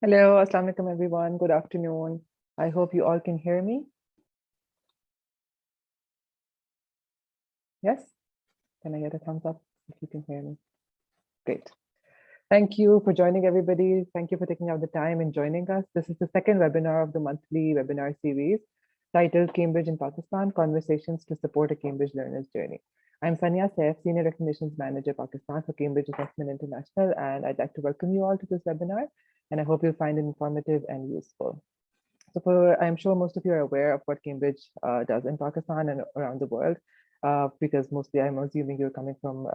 Hello, Assalamu alaikum everyone. Good afternoon. I hope you all can hear me. Yes? Can I get a thumbs up if you can hear me? Great. Thank you for joining everybody. Thank you for taking out the time and joining us. This is the second webinar of the monthly webinar series titled Cambridge in Pakistan, Conversations to Support a Cambridge Learner's Journey. I'm Sania Saif, Senior Recognitions Manager, Pakistan for Cambridge Assessment International, and I'd like to welcome you all to this webinar, and I hope you'll find it informative and useful. So I'm sure most of you are aware of what Cambridge does in Pakistan and around the world, because mostly I'm assuming you're coming from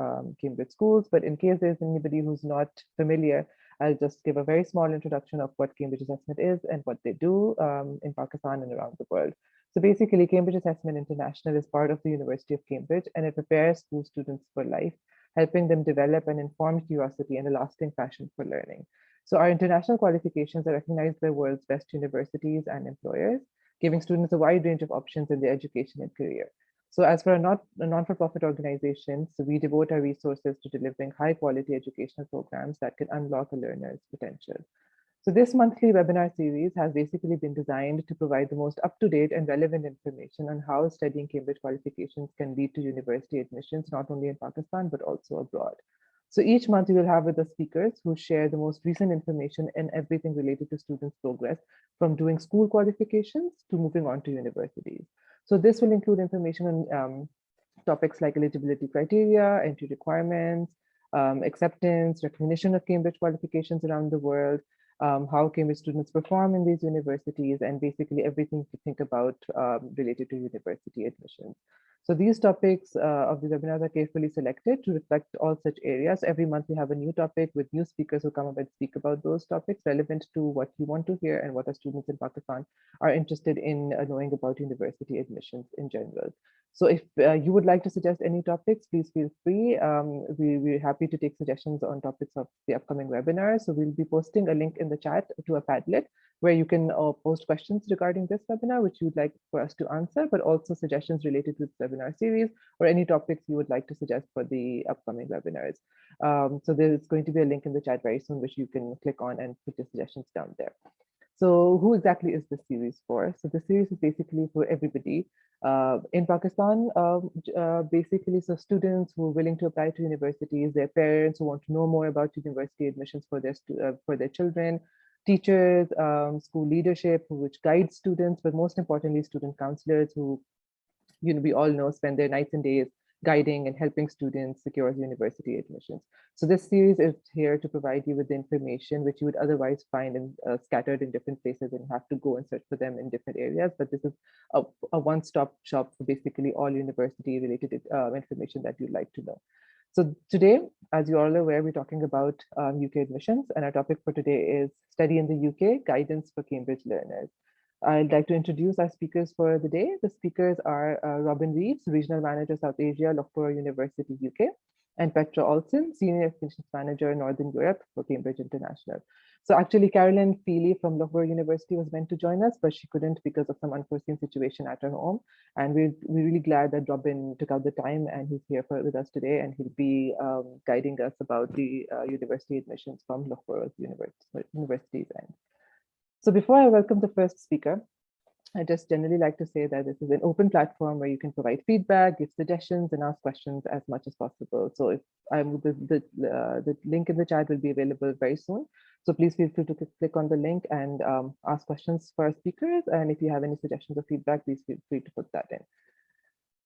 Cambridge schools, but in case there's anybody who's not familiar, I'll just give a very small introduction of what Cambridge Assessment is and what they do in Pakistan and around the world. So basically, Cambridge Assessment International is part of the University of Cambridge, and it prepares school students for life, helping them develop an informed curiosity and a lasting passion for learning. So our international qualifications are recognized by the world's best universities and employers, giving students a wide range of options in their education and career. So as for a non-for-profit organization, so we devote our resources to delivering high quality educational programs that can unlock a learner's potential. So this monthly webinar series has basically been designed to provide the most up-to-date and relevant information on how studying Cambridge qualifications can lead to university admissions, not only in Pakistan, but also abroad. So each month we will have with us speakers who share the most recent information and everything related to students' progress from doing school qualifications to moving on to universities. So this will include information on topics like eligibility criteria, entry requirements, acceptance, recognition of Cambridge qualifications around the world, how Cambridge students perform in these universities, and basically everything to think about related to university admissions. So these topics of the webinars are carefully selected to reflect all such areas. Every month we have a new topic with new speakers who come up and speak about those topics relevant to what you want to hear and what our students in Pakistan are interested in knowing about university admissions in general. So if you would like to suggest any topics, please feel free. We're happy to take suggestions on topics of the upcoming webinar. So we'll be posting a link in the chat to a Padlet where you can post questions regarding this webinar, which you would like for us to answer, but also suggestions related to this webinar series or any topics you would like to suggest for the upcoming webinars. So there's going to be a link in the chat very soon, which you can click on and put your suggestions down there. So who exactly is this series for? So the series is basically for everybody in Pakistan, basically, so students who are willing to apply to universities, their parents who want to know more about university admissions for their children, teachers, school leadership, which guides students, but most importantly, student counselors who, we all know, spend their nights and days guiding and helping students secure university admissions. So this series is here to provide you with the information which you would otherwise find scattered in different places and have to go and search for them in different areas. But this is a one-stop shop for basically all university related information that you'd like to know. So today, as you're all aware, we're talking about UK admissions, and our topic for today is Study in the UK, Guidance for Cambridge Learners. I'd like to introduce our speakers for the day. The speakers are Robin Reeves, Regional Manager, South Asia, Loughborough University, UK, and Petra Olsen, Senior Applications Manager, Northern Europe for Cambridge International. So actually, Carolyn Feely from Loughborough University was meant to join us, but she couldn't because of some unforeseen situation at her home. And we're really glad that Robin took out the time and he's here with us today, and he'll be guiding us about the university admissions from Loughborough University's end. So before I welcome the first speaker, I just generally like to say that this is an open platform where you can provide feedback, give suggestions, and ask questions as much as possible. So if the link in the chat will be available very soon. So please feel free to click on the link and ask questions for our speakers. And if you have any suggestions or feedback, please feel free to put that in.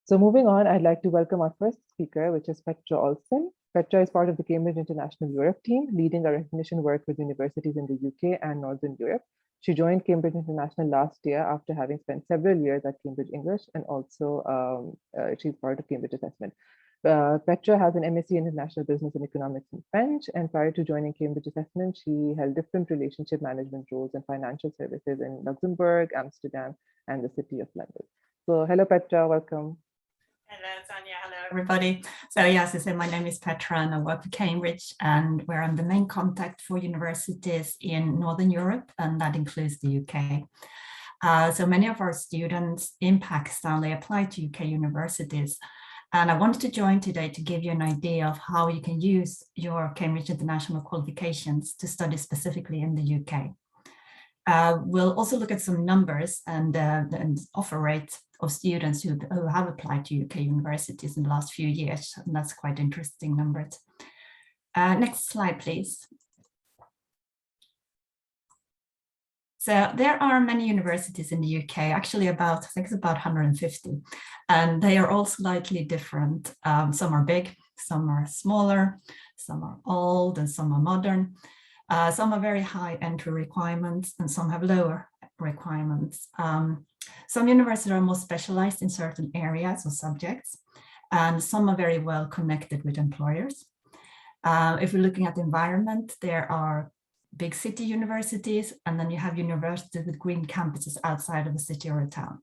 So moving on, I'd like to welcome our first speaker, which is Petra Olsen. Petra is part of the Cambridge International Europe team, leading our recognition work with universities in the UK and Northern Europe. She joined Cambridge International last year after having spent several years at Cambridge English, and also she's part of Cambridge Assessment. Petra has an MSc in International Business and Economics in French, and prior to joining Cambridge Assessment, she held different relationship management roles in financial services in Luxembourg, Amsterdam, and the City of London. So hello, Petra, welcome. Hello, Sonia. Hello, everybody. So yes, as I said, my name is Petra and I work for Cambridge, and where I'm the main contact for universities in Northern Europe, and that includes the UK. So many of our students in Pakistan, they apply to UK universities. And I wanted to join today to give you an idea of how you can use your Cambridge International qualifications to study specifically in the UK. We'll also look at some numbers and offer rate of students who have applied to UK universities in the last few years, and that's quite interesting numbers. Next slide, please. So there are many universities in the UK, actually I think it's about 150, and they are all slightly different. Some are big, some are smaller, some are old, and some are modern. Some have very high entry requirements and some have lower requirements. Some universities are more specialized in certain areas or subjects, and some are very well connected with employers. If we're looking at the environment, there are big city universities, and then you have universities with green campuses outside of a city or a town.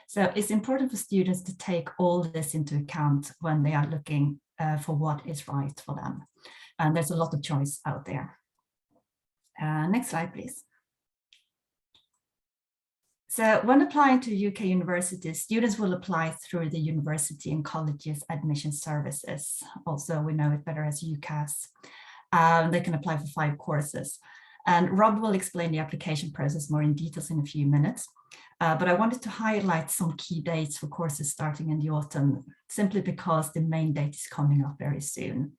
So it's important for students to take all this into account when they are looking for what is right for them. And there's a lot of choice out there. Next slide, please. So when applying to UK universities, students will apply through the University and Colleges Admission Services. Also, we know it better as UCAS. They can apply for 5 courses. And Rob will explain the application process more in details in a few minutes. But I wanted to highlight some key dates for courses starting in the autumn, simply because the main date is coming up very soon.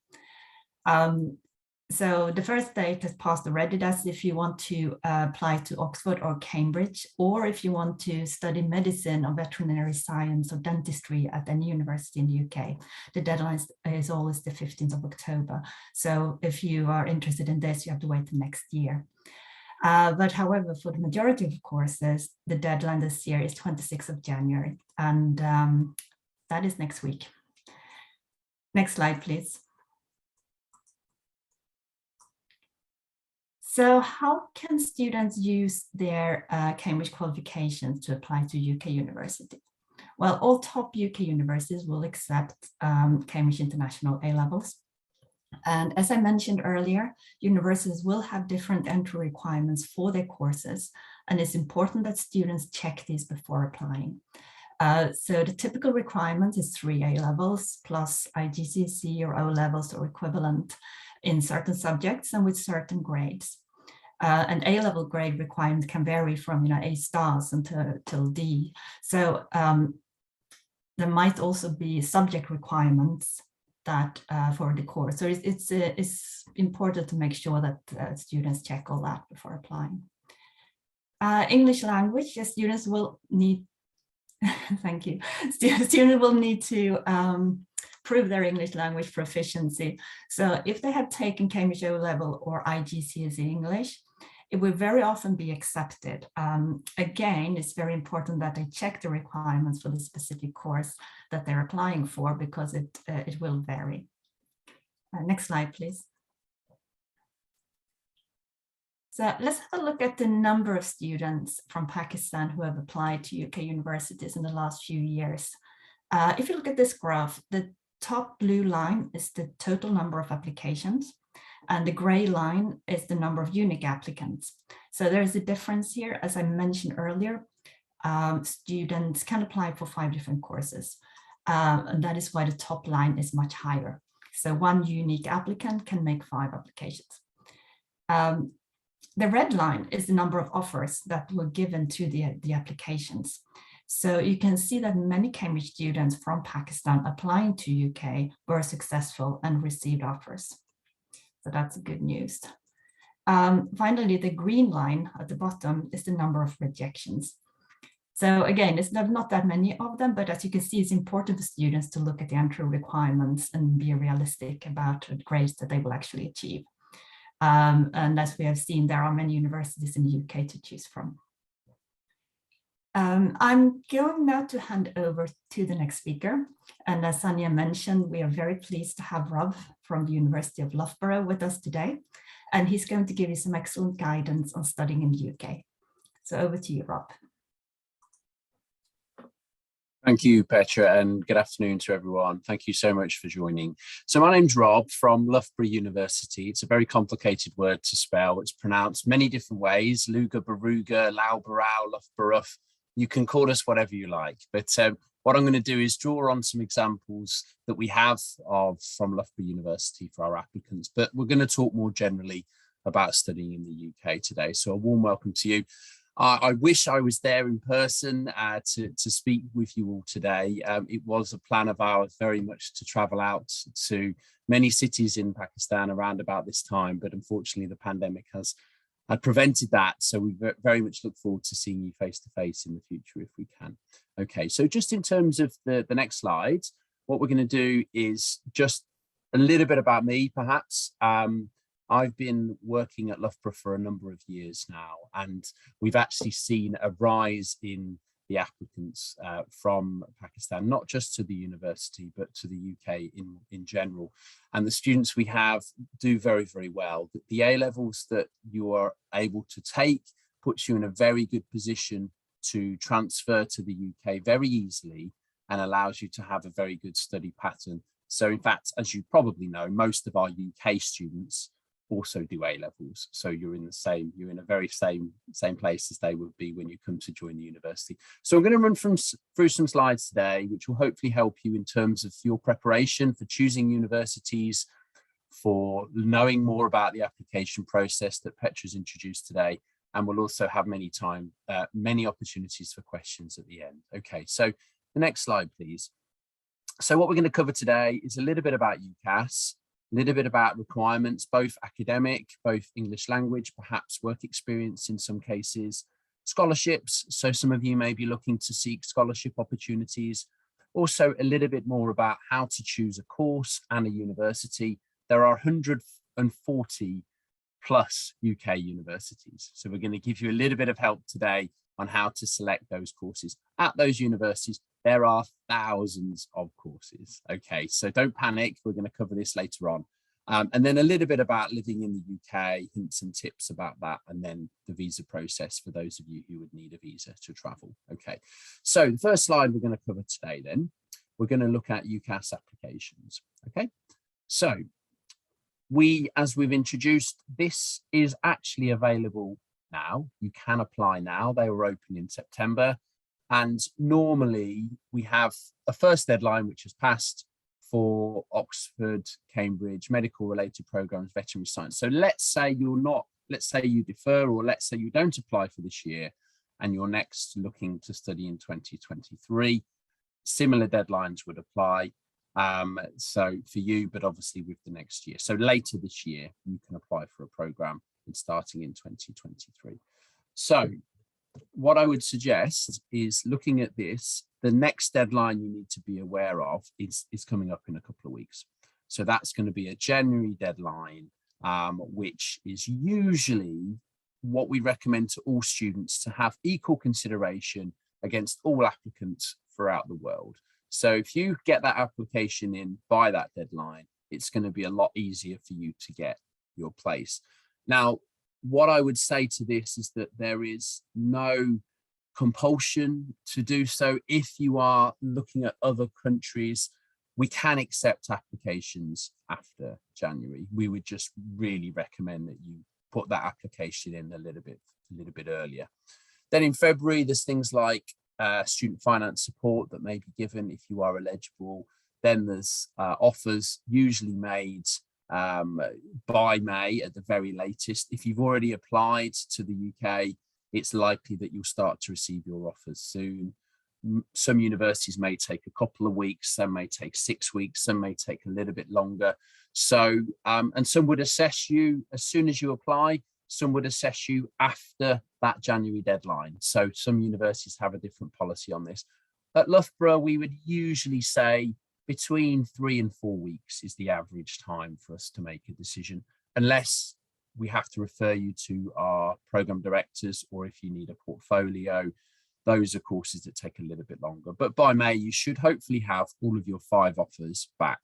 So the first date has passed already. That's if you want to apply to Oxford or Cambridge, or if you want to study medicine or veterinary science or dentistry at any university in the UK. The deadline is always the 15th of October. So if you are interested in this, you have to wait the next year. But however, for the majority of courses, the deadline this year is 26th of January, and that is next week. Next slide, please. So how can students use their Cambridge qualifications to apply to UK university? Well, all top UK universities will accept Cambridge International A-levels. And as I mentioned earlier, universities will have different entry requirements for their courses, and it's important that students check these before applying. So the typical requirement is 3 A-levels plus IGCSE or O-levels or equivalent in certain subjects and with certain grades. An A-level grade requirement can vary from A stars until D. So there might also be subject requirements that for the course. So it's important to make sure that students check all that before applying. English language, students will need, thank you, students will need to prove their English language proficiency. So if they have taken Cambridge O-level or IGCSE English, it will very often be accepted. Again, it's very important that they check the requirements for the specific course that they're applying for, because it will vary. Next slide, please. So let's have a look at the number of students from Pakistan who have applied to UK universities in the last few years. If you look at this graph, the top blue line is the total number of applications, and the gray line is the number of unique applicants. So there's a difference here. As I mentioned earlier, students can apply for 5 different courses, and that is why the top line is much higher. So 1 unique applicant can make 5 applications. The red line is the number of offers that were given to the applications. So you can see that many Cambridge students from Pakistan applying to UK were successful and received offers. So that's good news. Finally, the green line at the bottom is the number of rejections. So again, it's not that many of them, but as you can see, it's important for students to look at the entry requirements and be realistic about the grades that they will actually achieve. And as we have seen, there are many universities in the UK to choose from. I'm going now to hand over to the next speaker. And as Sanya mentioned, we are very pleased to have Rob from the University of Loughborough with us today. And he's going to give you some excellent guidance on studying in the UK. So over to you, Rob. Thank you, Petra, and good afternoon to everyone. Thank you so much for joining. So my name's Rob from Loughborough University. It's a very complicated word to spell. It's pronounced many different ways: Luga, Baruga, Loughborough, Loughborough. You can call us whatever you like. But what I'm going to do is draw on some examples that we have from Loughborough University for our applicants. But we're going to talk more generally about studying in the UK today. So a warm welcome to you. I wish I was there in person to speak with you all today. It was a plan of ours very much to travel out to many cities in Pakistan around about this time, but unfortunately the pandemic had prevented that. So we very much look forward to seeing you face to face in the future if we can. Okay, so just in terms of the next slide, what we're going to do is just a little bit about me, perhaps. I've been working at Loughborough for a number of years now, and we've actually seen a rise in the applicants from Pakistan, not just to the university, but to the UK in general. And the students we have do very, very well. The A-levels that you are able to take puts you in a very good position to transfer to the UK very easily and allows you to have a very good study pattern. So in fact, as you probably know, most of our UK students also do A-levels, so you're in a very same place as they would be when you come to join the university. So I'm going to run through some slides today, which will hopefully help you in terms of your preparation for choosing universities, for knowing more about the application process that Petra's introduced today, and we'll also have many opportunities for questions at the end. Okay, so the next slide, please. So what we're going to cover today is a little bit about UCAS, a little bit about requirements, both academic, both English language, perhaps work experience in some cases, scholarships. So some of you may be looking to seek scholarship opportunities. Also a little bit more about how to choose a course and a university. There are 140 plus UK universities. So we're going to give you a little bit of help today on how to select those courses. At those universities, there are thousands of courses. Okay, so don't panic. We're going to cover this later on. And then a little bit about living in the UK, hints and tips about that, and then the visa process for those of you who would need a visa to travel. Okay, so the first slide we're going to cover today then, we're going to look at UCAS applications. Okay, so as we've introduced, this is actually available now. You can apply now. They were open in September. And normally we have a first deadline, which has passed for Oxford, Cambridge, medical related programs, veterinary science. So let's say you defer, or let's say you don't apply for this year and you're next looking to study in 2023, similar deadlines would apply. So for you, but obviously with the next year. So later this year, you can apply for a program starting in 2023. So what I would suggest is looking at this, the next deadline you need to be aware of is coming up in a couple of weeks. So that's going to be a January deadline, which is usually what we recommend to all students to have equal consideration against all applicants throughout the world. So if you get that application in by that deadline, it's going to be a lot easier for you to get your place. Now, what I would say to this is that there is no compulsion to do so. If you are looking at other countries, we can accept applications after January. We would just really recommend that you put that application in a little bit earlier. Then in February, there's things like student finance support that may be given if you are eligible. Then there's offers usually made by May at the very latest. If you've already applied to the UK, it's likely that you'll start to receive your offers soon. Some universities may take a couple of weeks, some may take 6 weeks, some may take a little bit longer. So, and some would assess you as soon as you apply, some would assess you after that January deadline. So some universities have a different policy on this. At Loughborough, we would usually say between 3 and 4 weeks is the average time for us to make a decision, unless we have to refer you to our program directors, or if you need a portfolio, those are courses that take a little bit longer. But by May, you should hopefully have all of your 5 offers back.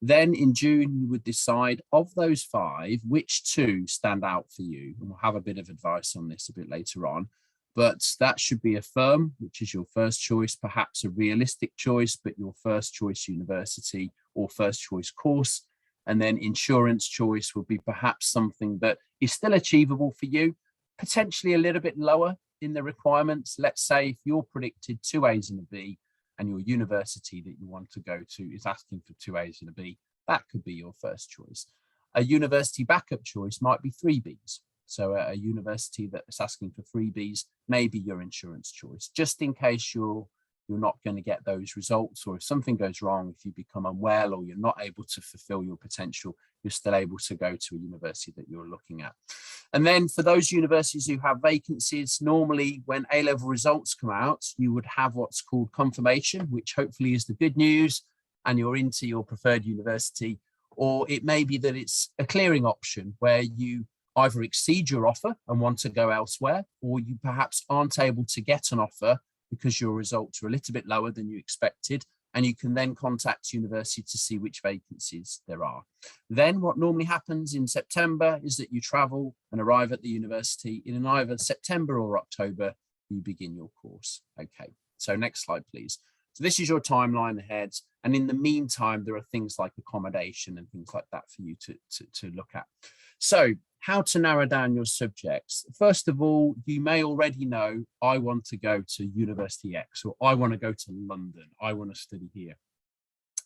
Then in June, you would decide of those 5, which 2 stand out for you. And we'll have a bit of advice on this a bit later on. But that should be a firm, which is your first choice, perhaps a realistic choice, but your first choice university or first choice course. And then insurance choice will be perhaps something that is still achievable for you, potentially a little bit lower in the requirements. Let's say if you're predicted 2 A's and a B, and your university that you want to go to is asking for 2 A's and a B, that could be your first choice. A university backup choice might be 3Bs. So a university that's asking for 3Bs may be your insurance choice, just in case you're not going to get those results, or if something goes wrong, if you become unwell or you're not able to fulfill your potential, you're still able to go to a university that you're looking at. And then for those universities who have vacancies, normally when A-level results come out, you would have what's called confirmation, which hopefully is the good news, and you're into your preferred university. Or it may be that it's a clearing option where you either exceed your offer and want to go elsewhere, or you perhaps aren't able to get an offer because your results are a little bit lower than you expected, and you can then contact university to see which vacancies there are. Then what normally happens in September is that you travel and arrive at the university, and in either September or October, you begin your course. Okay, so next slide, please. So this is your timeline ahead. And in the meantime, there are things like accommodation and things like that for you to look at. So how to narrow down your subjects. First of all, you may already know, I want to go to University X, or I want to go to London. I want to study here.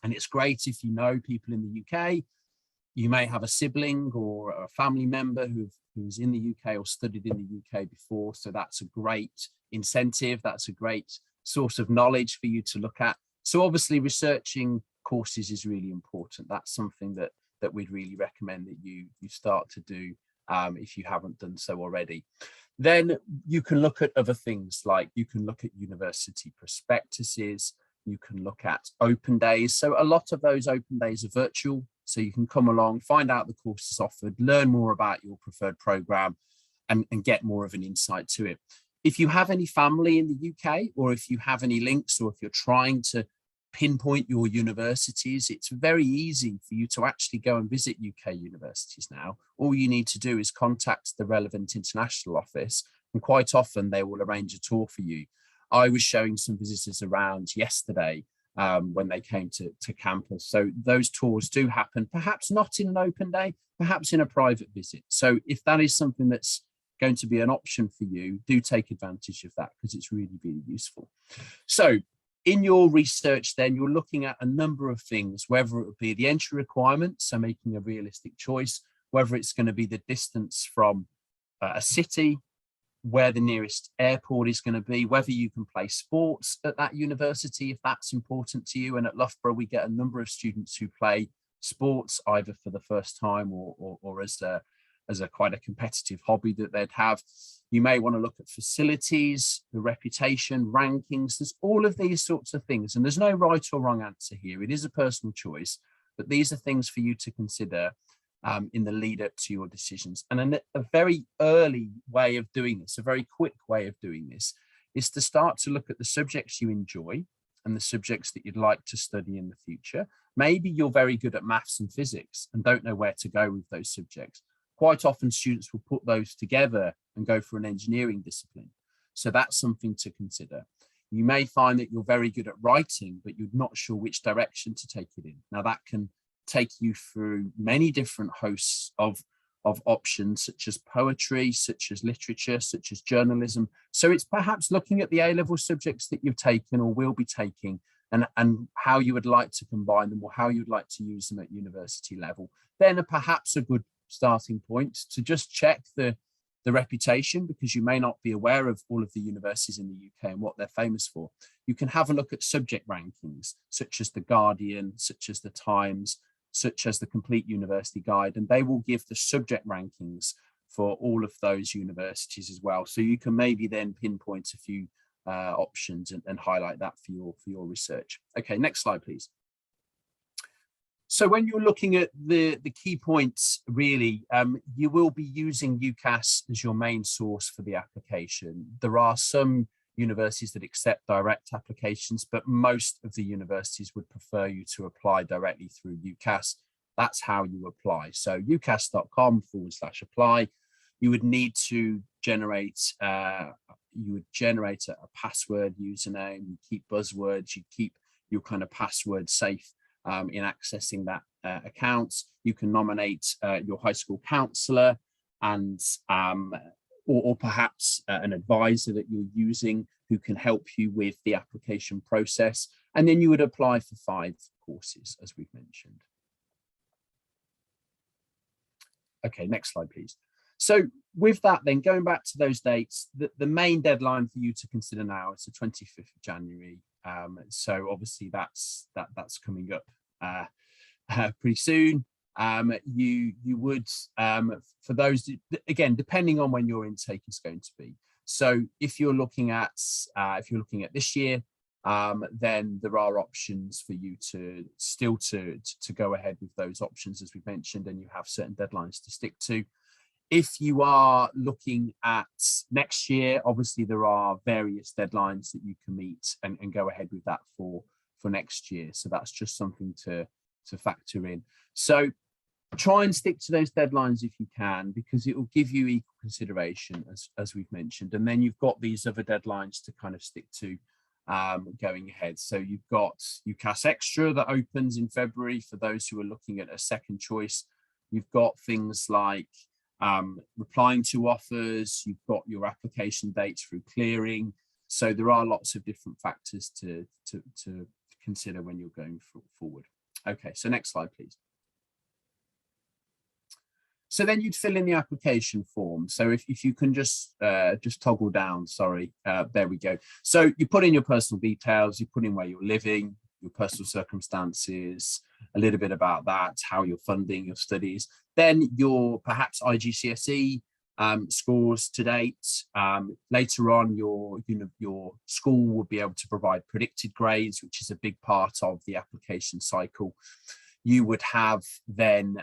And it's great if you know people in the UK. You may have a sibling or a family member who's in the UK or studied in the UK before. So that's a great incentive. That's a great source of knowledge for you to look at. So obviously researching courses is really important. That's something that we'd really recommend that you start to do if you haven't done so already. Then you can look at other things, like you can look at university prospectuses, you can look at open days. So a lot of those open days are virtual. So you can come along, find out the courses offered, learn more about your preferred program, and get more of an insight to it. If you have any family in the UK, or if you have any links, or if you're trying to pinpoint your universities, it's very easy for you to actually go and visit UK universities now. All you need to do is contact the relevant international office, and quite often they will arrange a tour for you. I was showing some visitors around yesterday when they came to campus. So those tours do happen, perhaps not in an open day, perhaps in a private visit. So if that is something that's going to be an option for you, do take advantage of that, because it's really, really useful. So in your research, then you're looking at a number of things, whether it would be the entry requirements, so making a realistic choice, whether it's going to be the distance from a city, where the nearest airport is going to be, whether you can play sports at that university, if that's important to you. And at Loughborough, we get a number of students who play sports either for the first time or as a quite a competitive hobby that they'd have. You may want to look at facilities, the reputation, rankings. There's all of these sorts of things. And there's no right or wrong answer here. It is a personal choice, but these are things for you to consider in the lead up to your decisions. And a very early way of doing this, a very quick way of doing this, is to start to look at the subjects you enjoy and the subjects that you'd like to study in the future. Maybe you're very good at maths and physics and don't know where to go with those subjects. Quite often students will put those together and go for an engineering discipline. So that's something to consider. You may find that you're very good at writing, but you're not sure which direction to take it in. Now that can take you through many different hosts of options, such as poetry, such as literature, such as journalism. So it's perhaps looking at the A-level subjects that you've taken or will be taking, and how you would like to combine them, or how you'd like to use them at university level. Then perhaps a good starting point to just check the reputation, because you may not be aware of all of the universities in the UK and what they're famous for. You can have a look at subject rankings, such as The Guardian, such as The Times, such as the Complete University Guide, and they will give the subject rankings for all of those universities as well. So you can maybe then pinpoint a few options and highlight that for your research. Okay, next slide, please. So when you're looking at the key points, really, you will be using UCAS as your main source for the application. There are some universities that accept direct applications, but most of the universities would prefer you to apply directly through UCAS. That's how you apply. So ucas.com/apply. You would need to generate a password, username, you keep buzzwords, you keep your kind of password safe in accessing that account. You can nominate your high school counsellor and or perhaps an advisor that you're using who can help you with the application process. And then you would apply for 5 courses, as we've mentioned. Okay, next slide, please. So with that, then going back to those dates, the main deadline for you to consider now is the 25th of January. So obviously that's coming up pretty soon. You would, for those, again, depending on when your intake is going to be. So if you're looking at this year, then there are options for you to still to go ahead with those options, as we mentioned, and you have certain deadlines to stick to. If you are looking at next year, obviously there are various deadlines that you can meet and go ahead with that for next year. So that's just something to factor in. So try and stick to those deadlines if you can, because it will give you equal consideration, as we've mentioned. And then you've got these other deadlines to kind of stick to going ahead. So you've got UCAS Extra that opens in February for those who are looking at a second choice. You've got things like replying to offers, you've got your application dates through clearing. So there are lots of different factors to consider when you're going forward. Okay, so next slide, please. So then you'd fill in the application form. So if you can just toggle down, sorry, there we go. So you put in your personal details, you put in where you're living, your personal circumstances, a little bit about that, how you're funding your studies, then your perhaps IGCSE scores to date. Later on, your school will be able to provide predicted grades, which is a big part of the application cycle. You would have then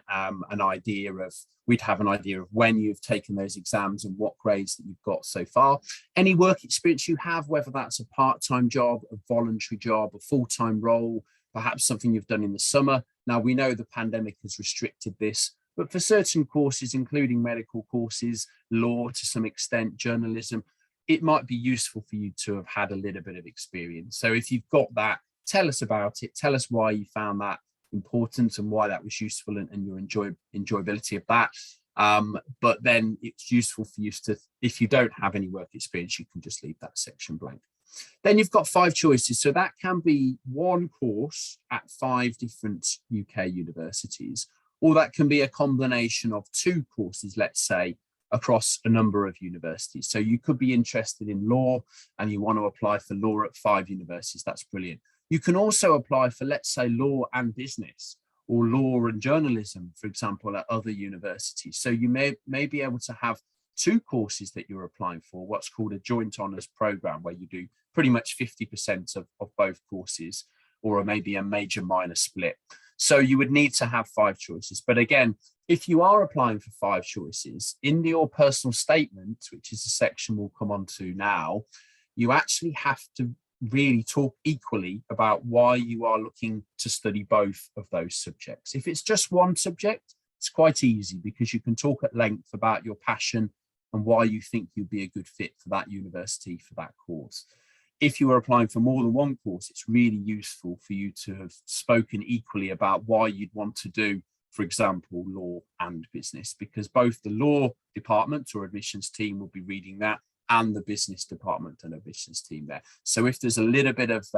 we'd have an idea of when you've taken those exams and what grades that you've got so far. Any work experience you have, whether that's a part-time job, a voluntary job, a full-time role, perhaps something you've done in the summer. Now, we know the pandemic has restricted this, but for certain courses, including medical courses, law to some extent, journalism, it might be useful for you to have had a little bit of experience. So if you've got that, tell us about it. Tell us why you found that important and why that was useful and your enjoyability of that. But then it's useful for you to, if you don't have any work experience, you can just leave that section blank. Then you've got 5 choices. So that can be one course at 5 different UK universities, or that can be a combination of 2 courses, let's say, across a number of universities. So you could be interested in law and you want to apply for law at 5 universities. That's brilliant. You can also apply for, let's say, law and business, or law and journalism, for example, at other universities. So you may be able to have 2 courses that you're applying for, what's called a joint honours programme, where you do pretty much 50% of both courses, or maybe a major minor split. So you would need to have 5 choices. But again, if you are applying for 5 choices, in your personal statement, which is a section we'll come on to now, you actually have to really talk equally about why you are looking to study both of those subjects. If it's just one subject, it's quite easy because you can talk at length about your passion and why you think you'd be a good fit for that university, for that course. If you are applying for more than one course, it's really useful for you to have spoken equally about why you'd want to do, for example, law and business, because both the law department or admissions team will be reading that, and the business department and admissions team there. So if there's a little bit of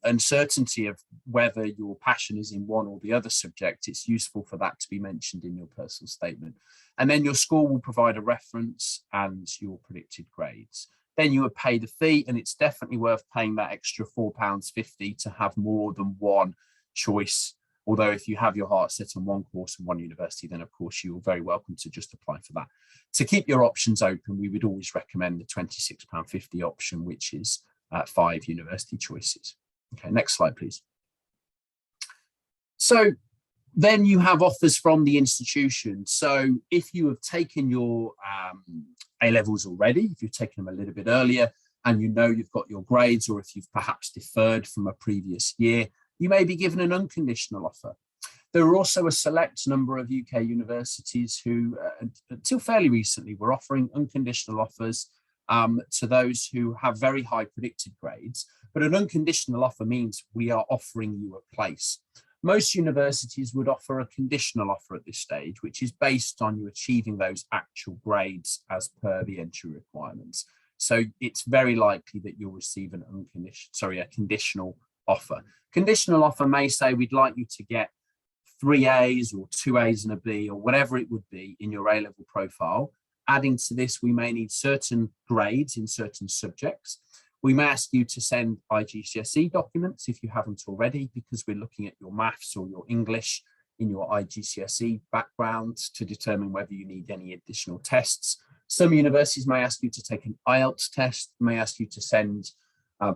uncertainty of whether your passion is in one or the other subject, it's useful for that to be mentioned in your personal statement. And then your school will provide a reference and your predicted grades. Then you would pay the fee, and it's definitely worth paying that extra £4.50 to have more than one choice. Although if you have your heart set on one course and one university, then of course you're very welcome to just apply for that. To keep your options open, we would always recommend the £26.50 option, which is 5 university choices. Okay, next slide, please. So then you have offers from the institution. So if you have taken your A-levels already, if you've taken them a little bit earlier and you know you've got your grades, or if you've perhaps deferred from a previous year, you may be given an unconditional offer. There are also a select number of UK universities who, until fairly recently, were offering unconditional offers to those who have very high predicted grades. But an unconditional offer means we are offering you a place. Most universities would offer a conditional offer at this stage, which is based on you achieving those actual grades as per the entry requirements. So it's very likely that you'll receive a conditional offer. Conditional offer may say we'd like you to get 3 A's or 2 A's and a B or whatever it would be in your A-level profile. Adding to this, we may need certain grades in certain subjects. We may ask you to send IGCSE documents if you haven't already, because we're looking at your maths or your English in your IGCSE background to determine whether you need any additional tests. Some universities may ask you to take an IELTS test, may ask you to send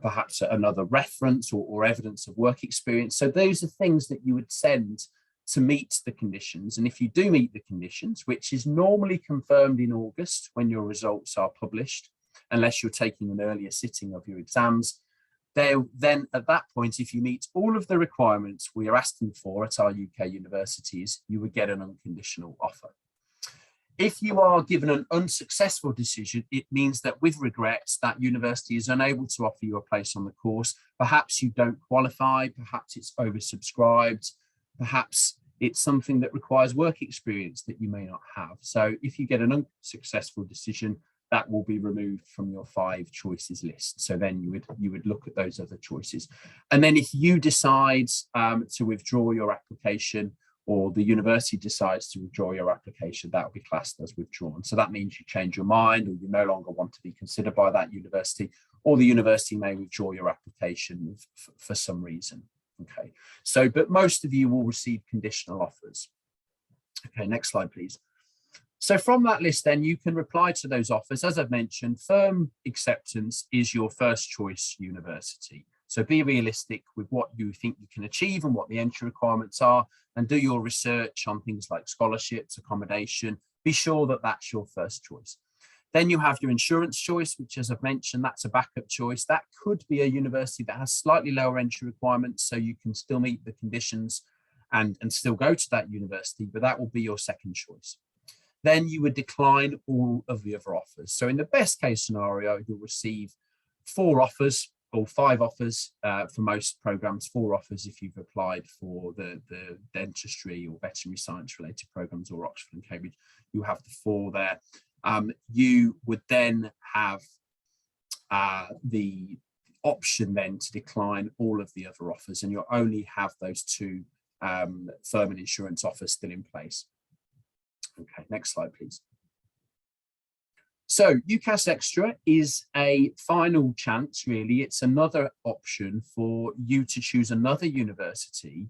perhaps another reference or evidence of work experience. So those are things that you would send to meet the conditions. And if you do meet the conditions, which is normally confirmed in August when your results are published, unless you're taking an earlier sitting of your exams, then at that point, if you meet all of the requirements we are asking for at our UK universities, you would get an unconditional offer. If you are given an unsuccessful decision, it means that with regrets, that university is unable to offer you a place on the course. Perhaps you don't qualify, perhaps it's oversubscribed, perhaps it's something that requires work experience that you may not have. So if you get an unsuccessful decision, that will be removed from your 5 choices list. So then you would look at those other choices. And then if you decide to withdraw your application, or the university decides to withdraw your application, that will be classed as withdrawn. So that means you change your mind, or you no longer want to be considered by that university, or the university may withdraw your application for some reason. Okay, so, but most of you will receive conditional offers. Okay, next slide, please. So from that list, then you can reply to those offers. As I've mentioned, firm acceptance is your first choice university. So be realistic with what you think you can achieve and what the entry requirements are, and do your research on things like scholarships, accommodation. Be sure that that's your first choice. Then you have your insurance choice, which, as I've mentioned, that's a backup choice. That could be a university that has slightly lower entry requirements, so you can still meet the conditions and still go to that university, but that will be your second choice. Then you would decline all of the other offers. So in the best case scenario, you'll receive 4 offers or 5 offers for most programs, 4 offers if you've applied for the dentistry or veterinary science related programs, or Oxford and Cambridge. You have the 4 there. You would then have the option then to decline all of the other offers, and you'll only have those 2 firm and insurance offers still in place. Okay, next slide, please. So UCAS Extra is a final chance, really. It's another option for you to choose another university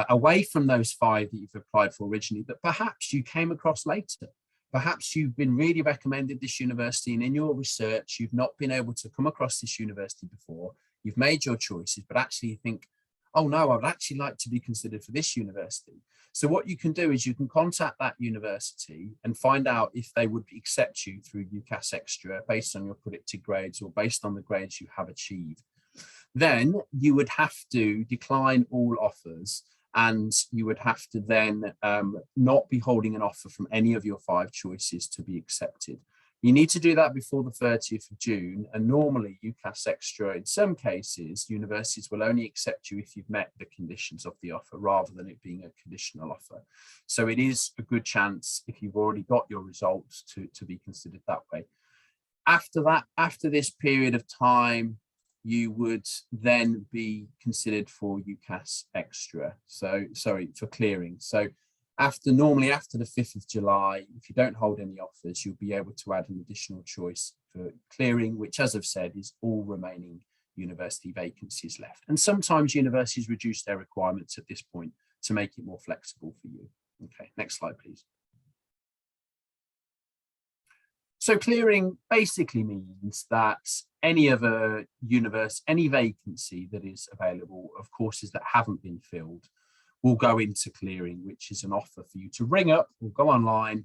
away from those 5 that you've applied for originally, but perhaps you came across later. Perhaps you've been really recommended this university, and in your research, you've not been able to come across this university before. You've made your choices, but actually you think, oh no, I would actually like to be considered for this university. So what you can do is you can contact that university and find out if they would accept you through UCAS Extra based on your predicted grades or based on the grades you have achieved. Then you would have to decline all offers, and you would have to then not be holding an offer from any of your 5 choices to be accepted. You need to do that before the 30th of June, and normally UCAS Extra, in some cases, universities will only accept you if you've met the conditions of the offer rather than it being a conditional offer. So it is a good chance, if you've already got your results, to be considered that way. After that, after this period of time, you would then be considered for UCAS Extra. So, sorry, for clearing. So normally after the 5th of July, if you don't hold any offers, you'll be able to add an additional choice for clearing, which, as I've said, is all remaining university vacancies left. And sometimes universities reduce their requirements at this point to make it more flexible for you. Okay, next slide, please. So clearing basically means that any other university, any vacancy that is available of courses that haven't been filled will go into clearing, which is an offer for you to ring up or go online,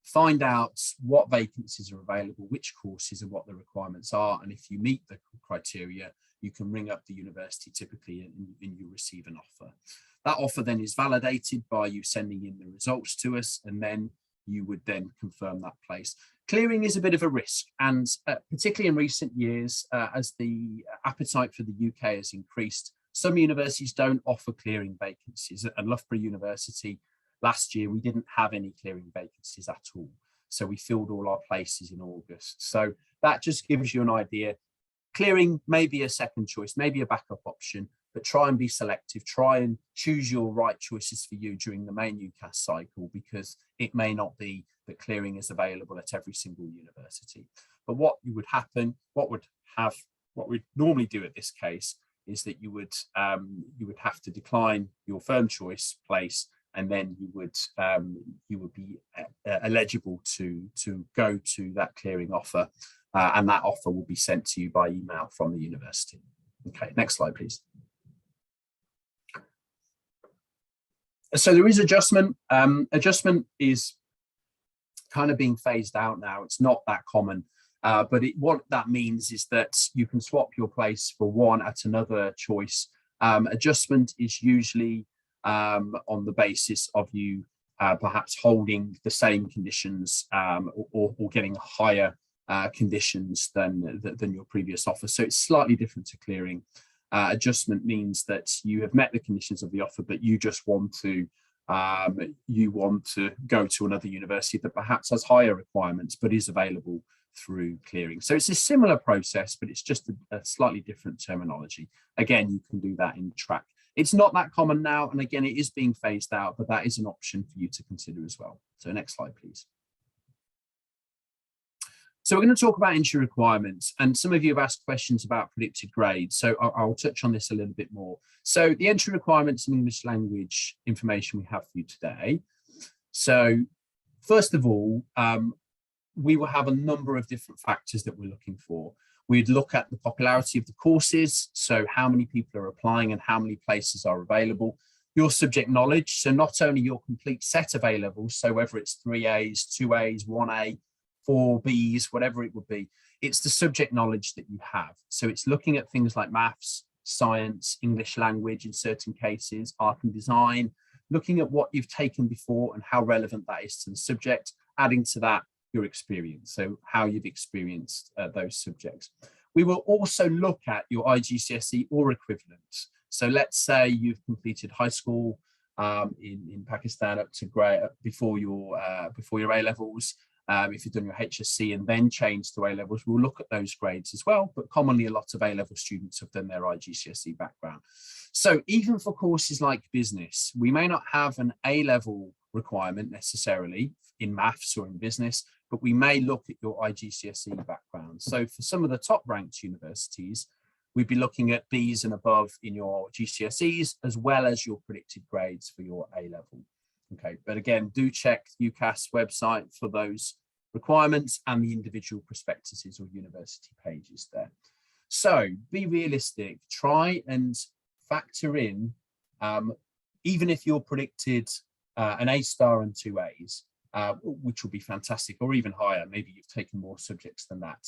find out what vacancies are available, which courses and what the requirements are. And if you meet the criteria, you can ring up the university typically and you receive an offer. That offer then is validated by you sending in the results to us, and then you would then confirm that place. Clearing is a bit of a risk, and particularly in recent years, as the appetite for the UK has increased, some universities don't offer clearing vacancies. At Loughborough University, last year, we didn't have any clearing vacancies at all. So we filled all our places in August. So that just gives you an idea. Clearing may be a second choice, maybe a backup option, but try and be selective, try and choose your right choices for you during the main UCAS cycle, because it may not be that clearing is available at every single university. But what we'd normally do at this case is that you would have to decline your firm choice place, and then you would be eligible to go to that clearing offer, and that offer will be sent to you by email from the university. Okay, next slide, please. So there is adjustment. Adjustment is kind of being phased out now. It's not that common, but what that means is that you can swap your place for one at another choice. Adjustment is usually on the basis of you perhaps holding the same conditions or getting higher conditions than your previous offer. So it's slightly different to clearing. Adjustment means that you have met the conditions of the offer, but you just want to go to another university that perhaps has higher requirements but is available through clearing. So it's a similar process, but it's just a slightly different terminology. Again, you can do that in track. It's not that common now, and again, it is being phased out, but that is an option for you to consider as well. So next slide, please. So we're going to talk about entry requirements, and some of you have asked questions about predicted grades, so I'll touch on this a little bit more. So the entry requirements and English language information we have for you today. So first of all, we will have a number of different factors that we're looking for. We'd look at the popularity of the courses, so how many people are applying and how many places are available. Your subject knowledge, so not only your complete set of A-levels, so whether it's 3 A's, 2 A's, 1 A, 4 B's, whatever it would be, it's the subject knowledge that you have. So it's looking at things like maths, science, English language in certain cases, art and design, looking at what you've taken before and how relevant that is to the subject, adding to that your experience, so how you've experienced those subjects. We will also look at your IGCSE or equivalent. So let's say you've completed high school in Pakistan up to grade before your A-levels. If you've done your HSC and then changed to A-levels, we'll look at those grades as well, but commonly a lot of A-level students have done their IGCSE background. So even for courses like business, we may not have an A-level requirement necessarily in maths or in business, but we may look at your IGCSE background. So for some of the top ranked universities, we'd be looking at B's and above in your GCSEs, as well as your predicted grades for your A-level. Okay, but again, do check the UCAS website for those requirements and the individual prospectuses or university pages there. So be realistic, try and factor in, even if you're predicted an A star and 2 A's, which will be fantastic, or even higher, maybe you've taken more subjects than that.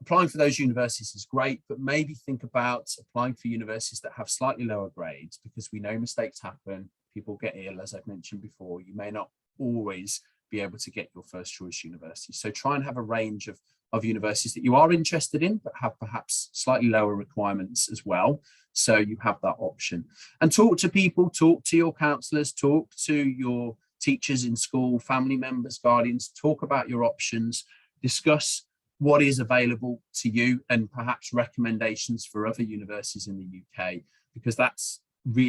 Applying for those universities is great, but maybe think about applying for universities that have slightly lower grades, because we know mistakes happen. People get ill, as I've mentioned before. You may not always be able to get your first choice university. So try and have a range of universities that you are interested in, but have perhaps slightly lower requirements as well. So you have that option. And talk to people, talk to your counsellors, talk to your teachers in school, family members, guardians, talk about your options, discuss what is available to you and perhaps recommendations for other universities in the UK, because that's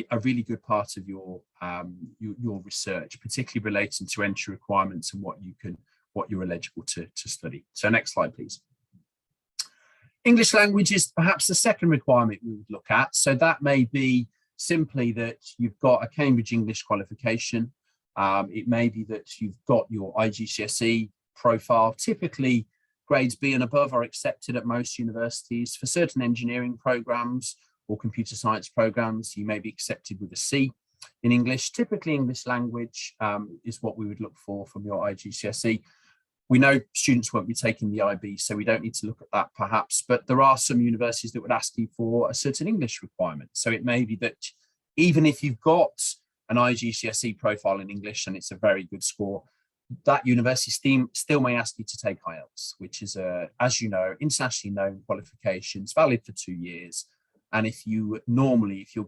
a really good part of your research, particularly relating to entry requirements and what you're eligible to study. So next slide, please. English language is perhaps the second requirement we would look at. So that may be simply that you've got a Cambridge English qualification. It may be that you've got your IGCSE profile. Typically, grades B and above are accepted at most universities. For certain engineering programs or computer science programs, you may be accepted with a C in English. Typically, English language is what we would look for from your IGCSE. We know students won't be taking the IB, so we don't need to look at that perhaps, but there are some universities that would ask you for a certain English requirement. So it may be that even if you've got an IGCSE profile in English and it's a very good score, that university still may ask you to take IELTS, which is, as you know, internationally known qualification. It's valid for 2 years. And if you're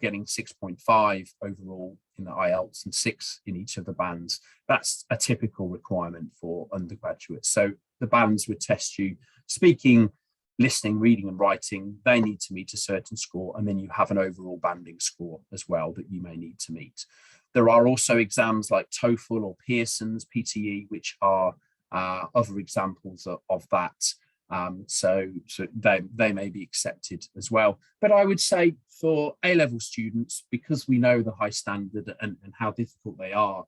getting 6.5 overall in the IELTS and 6 in each of the bands, that's a typical requirement for undergraduates. So the bands would test you speaking listening, reading and writing, they need to meet a certain score, and then you have an overall banding score as well that you may need to meet. There are also exams like TOEFL or Pearson's, PTE, which are other examples of that. So they may be accepted as well. But I would say for A-level students, because we know the high standard and how difficult they are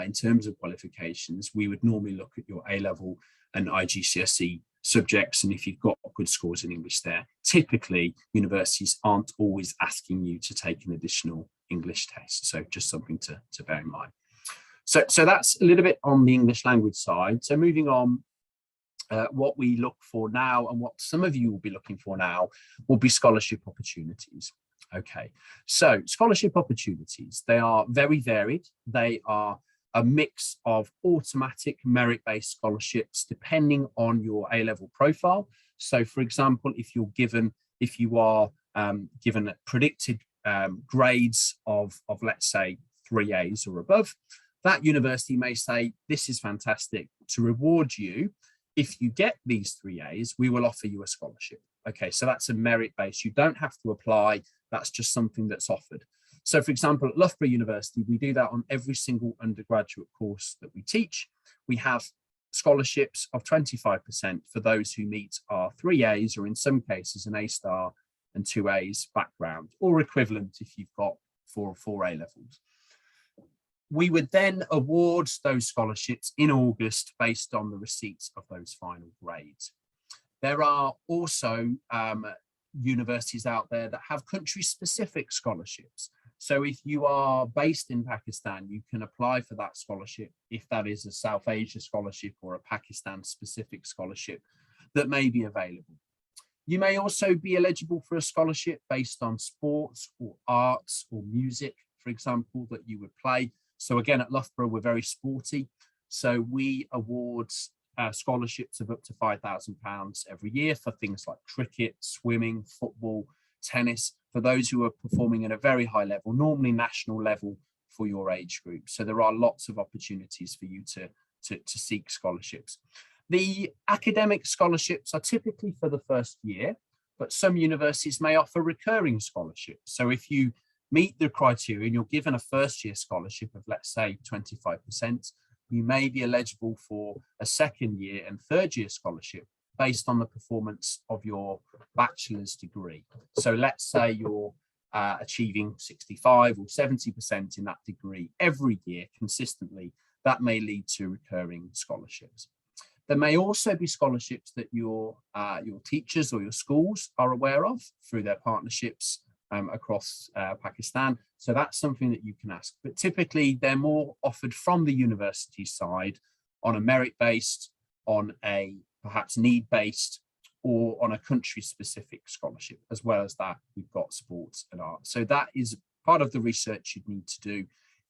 in terms of qualifications, we would normally look at your A-level and IGCSE subjects, and if you've got good scores in English there, typically universities aren't always asking you to take an additional English test, so just something to bear in mind. So that's a little bit on the English language side. So moving on, what we look for now, and what some of you will be looking for now, will be scholarship opportunities. Okay, so scholarship opportunities, they are very varied. They are a mix of automatic merit-based scholarships depending on your A-level profile. So for example, if you are given predicted grades of let's say 3 A's or above, that university may say, this is fantastic. To reward you, if you get these 3 A's, we will offer you a scholarship. Okay, so that's a merit base. You don't have to apply. That's just something that's offered. So for example, at Loughborough University, we do that on every single undergraduate course that we teach. We have scholarships of 25% for those who meet our 3 A's, or in some cases an A star and 2 A's background, or equivalent if you've got 4 or 4 A levels. We would then award those scholarships in August based on the receipts of those final grades. There are also universities out there that have country-specific scholarships. So if you are based in Pakistan, you can apply for that scholarship if that is a South Asia scholarship or a Pakistan-specific scholarship that may be available. You may also be eligible for a scholarship based on sports or arts or music, for example, that you would play. So again, at Loughborough, we're very sporty. So we award scholarships of up to £5,000 every year for things like cricket, swimming, football, tennis, for those who are performing at a very high level, normally national level for your age group. So there are lots of opportunities for you to seek scholarships. The academic scholarships are typically for the first year, but some universities may offer recurring scholarships. So if you meet the criteria and you're given a first year scholarship of, let's say, 25%, you may be eligible for a second year and third year scholarship based on the performance of your bachelor's degree. So let's say you're achieving 65 or 70% in that degree every year consistently, that may lead to recurring scholarships. There may also be scholarships that your teachers or your schools are aware of through their partnerships across Pakistan. So that's something that you can ask. But typically, they're more offered from the university side on a merit-based, on a perhaps need-based, or on a country-specific scholarship. As well as that, we've got sports and art. So that is part of the research you'd need to do,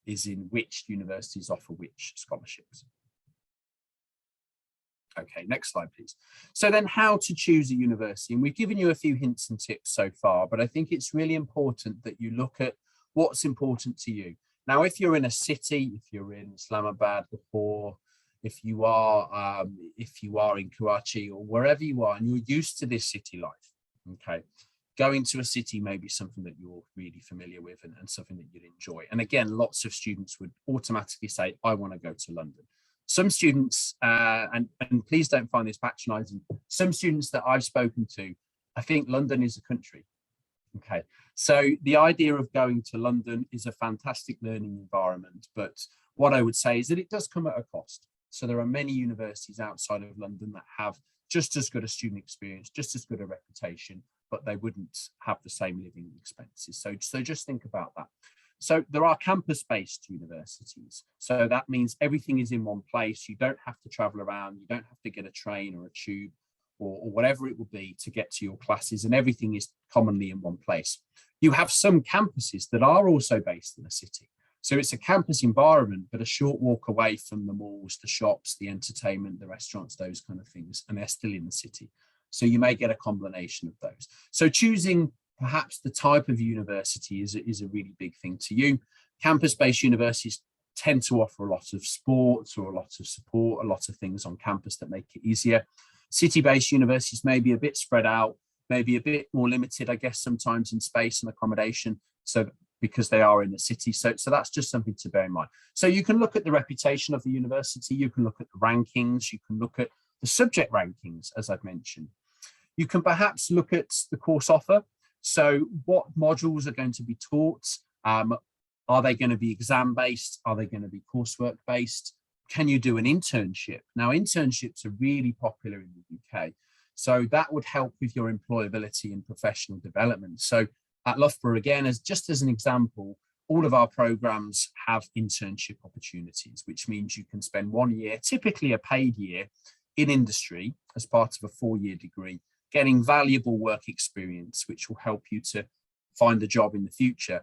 is in which universities offer which scholarships. Okay, next slide, please. So then how to choose a university. And we've given you a few hints and tips so far, but I think it's really important that you look at what's important to you. Now, if you're in a city, if you're in Islamabad, Lahore, if you are in Karachi or wherever you are, and you're used to this city life, okay, going to a city may be something that you're really familiar with and something that you'd enjoy. And again, lots of students would automatically say, I want to go to London. Some students, and please don't find this patronizing, some students that I've spoken to, I think London is a country. Okay, so the idea of going to London is a fantastic learning environment, but what I would say is that it does come at a cost. So there are many universities outside of London that have just as good a student experience, just as good a reputation, but they wouldn't have the same living expenses. So just think about that. So there are campus-based universities. So that means everything is in one place. You don't have to travel around. You don't have to get a train or a tube or whatever it will be to get to your classes, and everything is commonly in one place. You have some campuses that are also based in a city. So it's a campus environment, but a short walk away from the malls, the shops, the entertainment, the restaurants, those kind of things, and they're still in the city. So you may get a combination of those. So choosing perhaps the type of university is a really big thing to you. Campus-based universities tend to offer a lot of sports or a lot of support, a lot of things on campus that make it easier. City-based universities may be a bit spread out, maybe a bit more limited, I guess, sometimes in space and accommodation. So because they are in the city. So that's just something to bear in mind. So you can look at the reputation of the university, you can look at the rankings, you can look at the subject rankings, as I've mentioned. You can perhaps look at the course offer. So what modules are going to be taught? Are they going to be exam-based? Are they going to be coursework-based? Can you do an internship? Now, internships are really popular in the UK. So that would help with your employability and professional development. So at Loughborough, again, just as an example, all of our programs have internship opportunities, which means you can spend 1 year, typically a paid year, in industry as part of a 4-year degree, getting valuable work experience, which will help you to find a job in the future,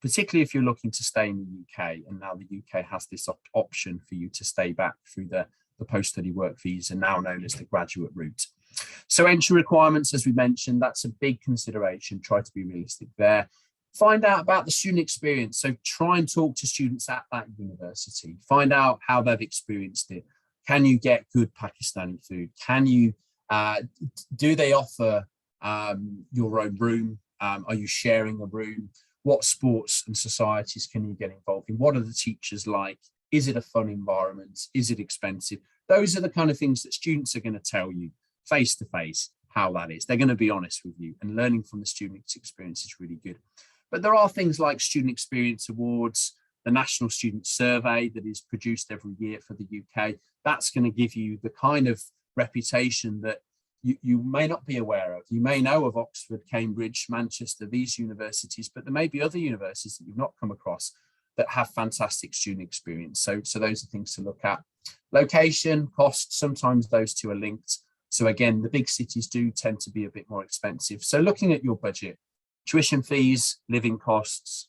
particularly if you're looking to stay in the UK. And now the UK has this option for you to stay back through the post-study work visa, now known as the graduate route. So entry requirements, as we mentioned, that's a big consideration. Try to be realistic there. Find out about the student experience. So try and talk to students at that university. Find out how they've experienced it. Can you get good Pakistani food? Can you, do they offer your own room? Are you sharing a room? What sports and societies can you get involved in? What are the teachers like? Is it a fun environment? Is it expensive? Those are the kind of things that students are going to tell you face to face how that is. They're going to be honest with you, and learning from the student's experience is really good. But there are things like Student Experience Awards, the National Student Survey that is produced every year for the UK. That's going to give you the kind of reputation that you may not be aware of. You may know of Oxford, Cambridge, Manchester, these universities, but there may be other universities that you've not come across that have fantastic student experience. So those are things to look at. Location, cost, sometimes those two are linked. So again, the big cities do tend to be a bit more expensive. So looking at your budget, tuition fees, living costs,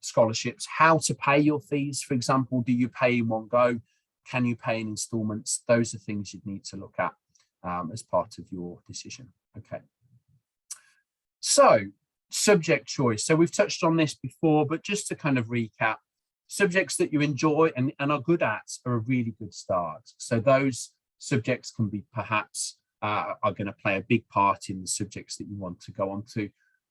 scholarships, how to pay your fees, for example, do you pay in one go? Can you pay in installments? Those are things you'd need to look at as part of your decision. Okay. So subject choice. So we've touched on this before, but just to kind of recap, subjects that you enjoy and are good at are a really good start. So those subjects can be perhaps are going to play a big part in the subjects that you want to go on to.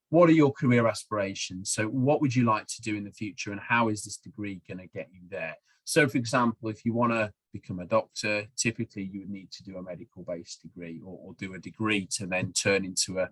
What are your career aspirations? So what would you like to do in the future, and how is this degree going to get you there? So for example, if you want to become a doctor, typically you would need to do a medical based degree or do a degree to then turn into a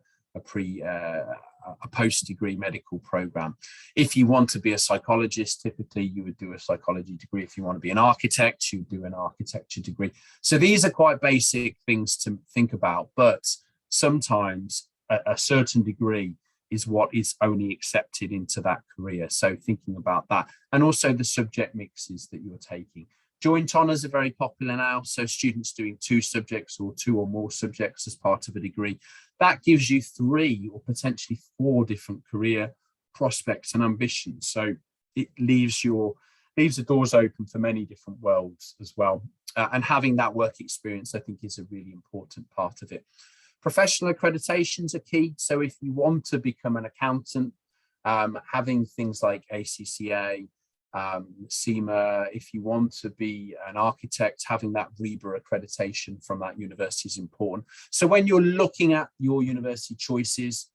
post-degree medical program. If you want to be a psychologist, typically you would do a psychology degree. If you want to be an architect, you do an architecture degree. So these are quite basic things to think about, but sometimes a certain degree is what is only accepted into that career. So thinking about that, and also the subject mixes that you're taking. Joint honours are very popular now, so students doing 2 subjects or 2 or more subjects as part of a degree. That gives you 3 or potentially 4 different career prospects and ambitions. So it leaves the doors open for many different worlds as well. And having that work experience, I think, is a really important part of it. Professional accreditations are key. So if you want to become an accountant, having things like ACCA, CIMA, if you want to be an architect, having that RIBA accreditation from that university is important. So when you're looking at your university choices,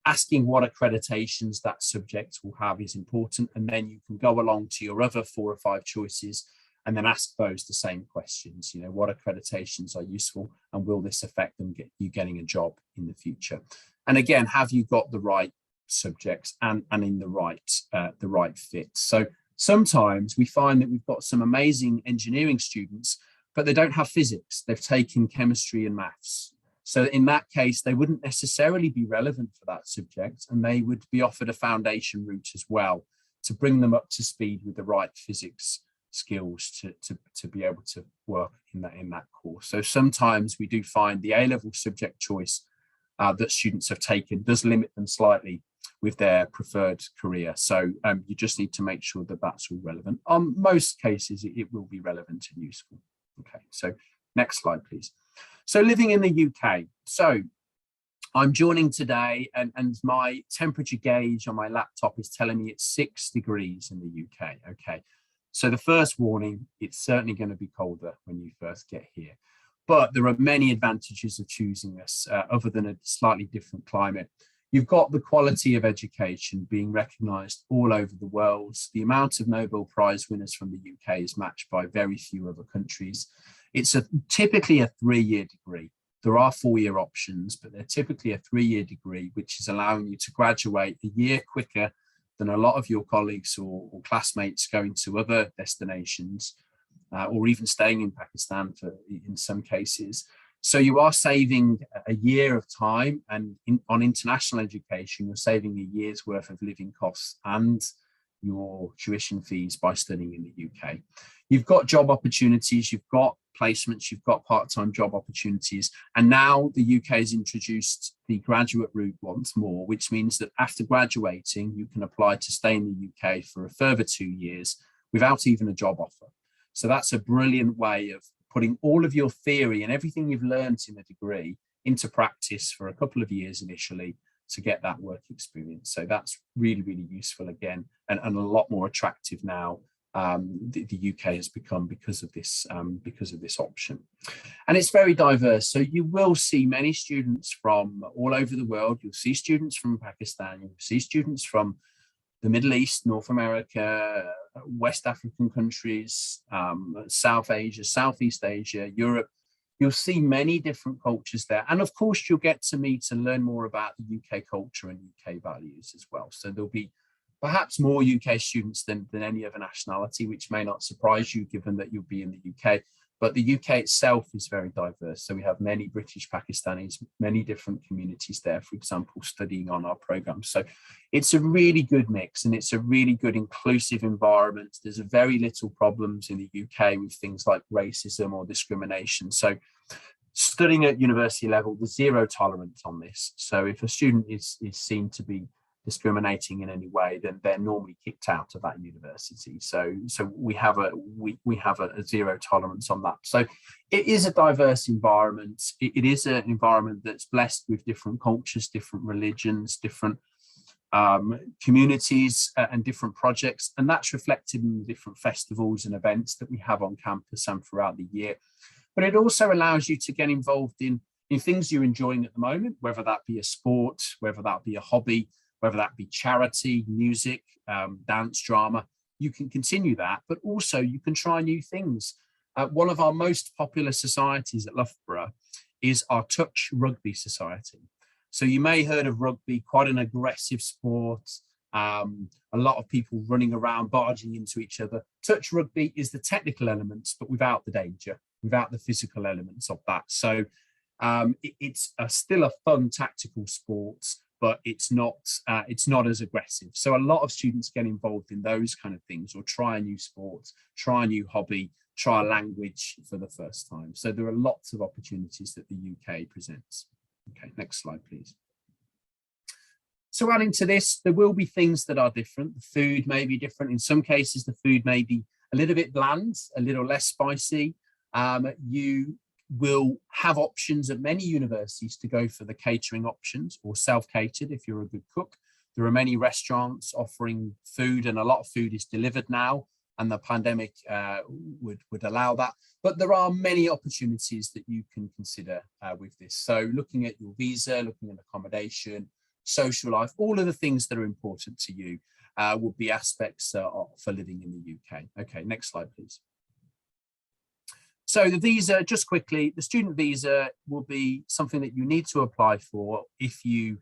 asking what accreditations that subject will have is important, and then you can go along to your other 4 or 5 choices and then ask those the same questions. You know, what accreditations are useful, and will this affect them you getting a job in the future? And again, have you got the right subjects and in the right fit? So sometimes we find that we've got some amazing engineering students, but they don't have physics. They've taken chemistry and maths. So in that case, they wouldn't necessarily be relevant for that subject, and they would be offered a foundation route as well to bring them up to speed with the right physics skills to be able to work in that course. So sometimes we do find the A-level subject choice that students have taken does limit them slightly with their preferred career. So you just need to make sure that that's all relevant. On most cases, it will be relevant and useful. Okay, so next slide, please. So living in the UK. So I'm joining today and my temperature gauge on my laptop is telling me it's 6 degrees in the UK. Okay, so the first warning, it's certainly going to be colder when you first get here. But there are many advantages of choosing us, other than a slightly different climate. You've got the quality of education being recognised all over the world. The amount of Nobel Prize winners from the UK is matched by very few other countries. It's typically a 3-year degree. There are 4-year options, but they're typically a 3-year degree, which is allowing you to graduate a year quicker than a lot of your colleagues or classmates going to other destinations, or even staying in Pakistan in some cases. So you are saving a year of time, and on international education, you're saving a year's worth of living costs and your tuition fees by studying in the UK. You've got job opportunities, you've got placements, you've got part-time job opportunities, and now the UK has introduced the graduate route once more, which means that after graduating, you can apply to stay in the UK for a further 2 years without even a job offer. So that's a brilliant way of putting all of your theory and everything you've learned in a degree into practice for a couple of years initially to get that work experience. So that's really, really useful again, and a lot more attractive now. The UK has become because of this option, and it's very diverse. So you will see many students from all over the world. You'll see students from Pakistan, you'll see students from the Middle East, North America, West African countries, South Asia, Southeast Asia, Europe. You'll see many different cultures there. And of course, you'll get to meet and learn more about the UK culture and UK values as well. So there'll be perhaps more UK students than any other nationality, which may not surprise you given that you'll be in the UK. But the UK itself is very diverse. So we have many British Pakistanis, many different communities there, for example, studying on our programs. So it's a really good mix, and it's a really good inclusive environment. There's very little problems in the UK with things like racism or discrimination. So studying at university level, there's zero tolerance on this. So if a student is seen to be discriminating in any way, then they're normally kicked out of that university. So we have a zero tolerance on that. So it is a diverse environment. It is an environment that's blessed with different cultures, different religions, different communities, and different projects, and that's reflected in the different festivals and events that we have on campus and throughout the year. But it also allows you to get involved in things you're enjoying at the moment, whether that be a sport, whether that be a hobby, whether that be charity, music, dance, drama. You can continue that, but also you can try new things. One of our most popular societies at Loughborough is our Touch Rugby Society. So you may have heard of rugby, quite an aggressive sport, a lot of people running around, barging into each other. Touch rugby is the technical elements, but without the danger, without the physical elements of that. So it's still a fun tactical sport, but it's not as aggressive. So a lot of students get involved in those kind of things, or try a new sport, try a new hobby, try a language for the first time. So there are lots of opportunities that the UK presents. Okay, next slide, please. So adding to this, there will be things that are different. The food may be different. In some cases, the food may be a little bit bland, a little less spicy. You will have options at many universities to go for the catering options, or self-catered if you're a good cook. There are many restaurants offering food, and a lot of food is delivered now, and the pandemic would allow that. But there are many opportunities that you can consider with this. So looking at your visa, looking at accommodation, social life, all of the things that are important to you would be aspects for living in the UK. Okay, next slide, please. So the visa, just quickly, the student visa will be something that you need to apply for if you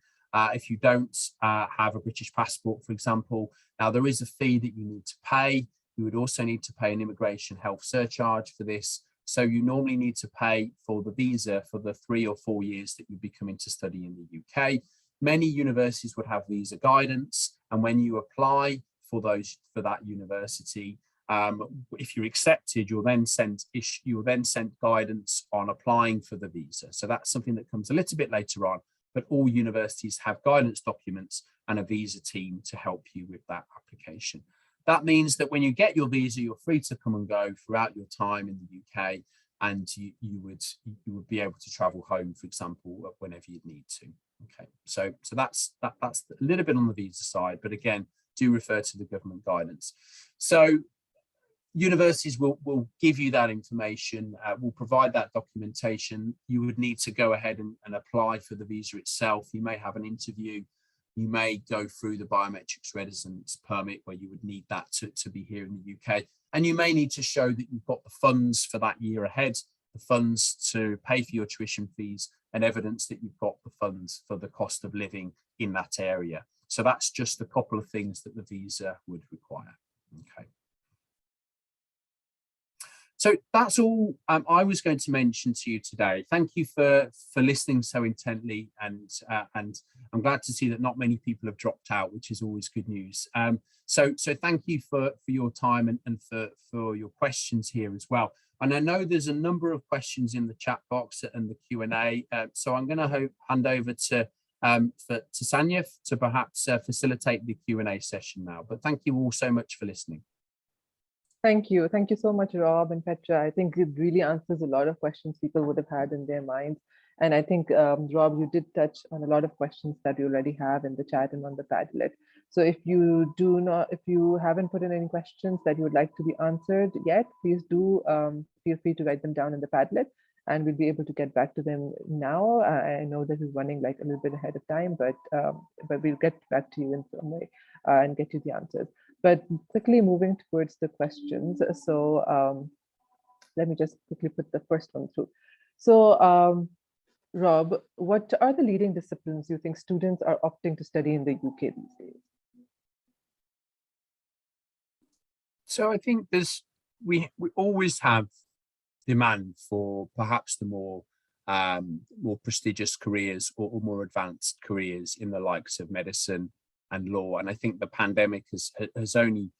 don't have a British passport, for example. Now, there is a fee that you need to pay. You would also need to pay an immigration health surcharge for this. So you normally need to pay for the visa for the 3 or 4 years that you'll be coming to study in the UK. Many universities would have visa guidance, and when you apply for that university, if you're accepted, you'll then send guidance on applying for the visa. So that's something that comes a little bit later on, but all universities have guidance documents and a visa team to help you with that application. That means that when you get your visa, you're free to come and go throughout your time in the UK, and you would be able to travel home, for example, whenever you'd need to. Okay, so that's a little bit on the visa side, but again, do refer to the government guidance. So universities will give you that information, will provide that documentation. You would need to go ahead and apply for the visa itself. You may have an interview. You may go through the biometrics residence permit where you would need that to be here in the UK. And you may need to show that you've got the funds for that year ahead, the funds to pay for your tuition fees, and evidence that you've got the funds for the cost of living in that area. So that's just a couple of things that the visa would require. Okay. So that's all I was going to mention to you today. Thank you for listening so intently, and I'm glad to see that not many people have dropped out, which is always good news. So thank you for your time and for your questions here as well. And I know there's a number of questions in the chat box and the Q&A, so I'm going to hand over to Sanya to perhaps facilitate the Q&A session now. But thank you all so much for listening. Thank you. Thank you so much, Rob and Petra. I think it really answers a lot of questions people would have had in their minds. And I think, Rob, you did touch on a lot of questions that you already have in the chat and on the Padlet. So if you haven't put in any questions that you would like to be answered yet, please do feel free to write them down in the Padlet, and we'll be able to get back to them now. I know this is running like a little bit ahead of time, but we'll get back to you in some way and get you the answers. But quickly moving towards the questions. So let me just quickly put the first one through. So Rob, what are the leading disciplines you think students are opting to study in the UK these days? So I think we always have demand for perhaps the more prestigious careers or more advanced careers in the likes of medicine and law. And I think the pandemic has only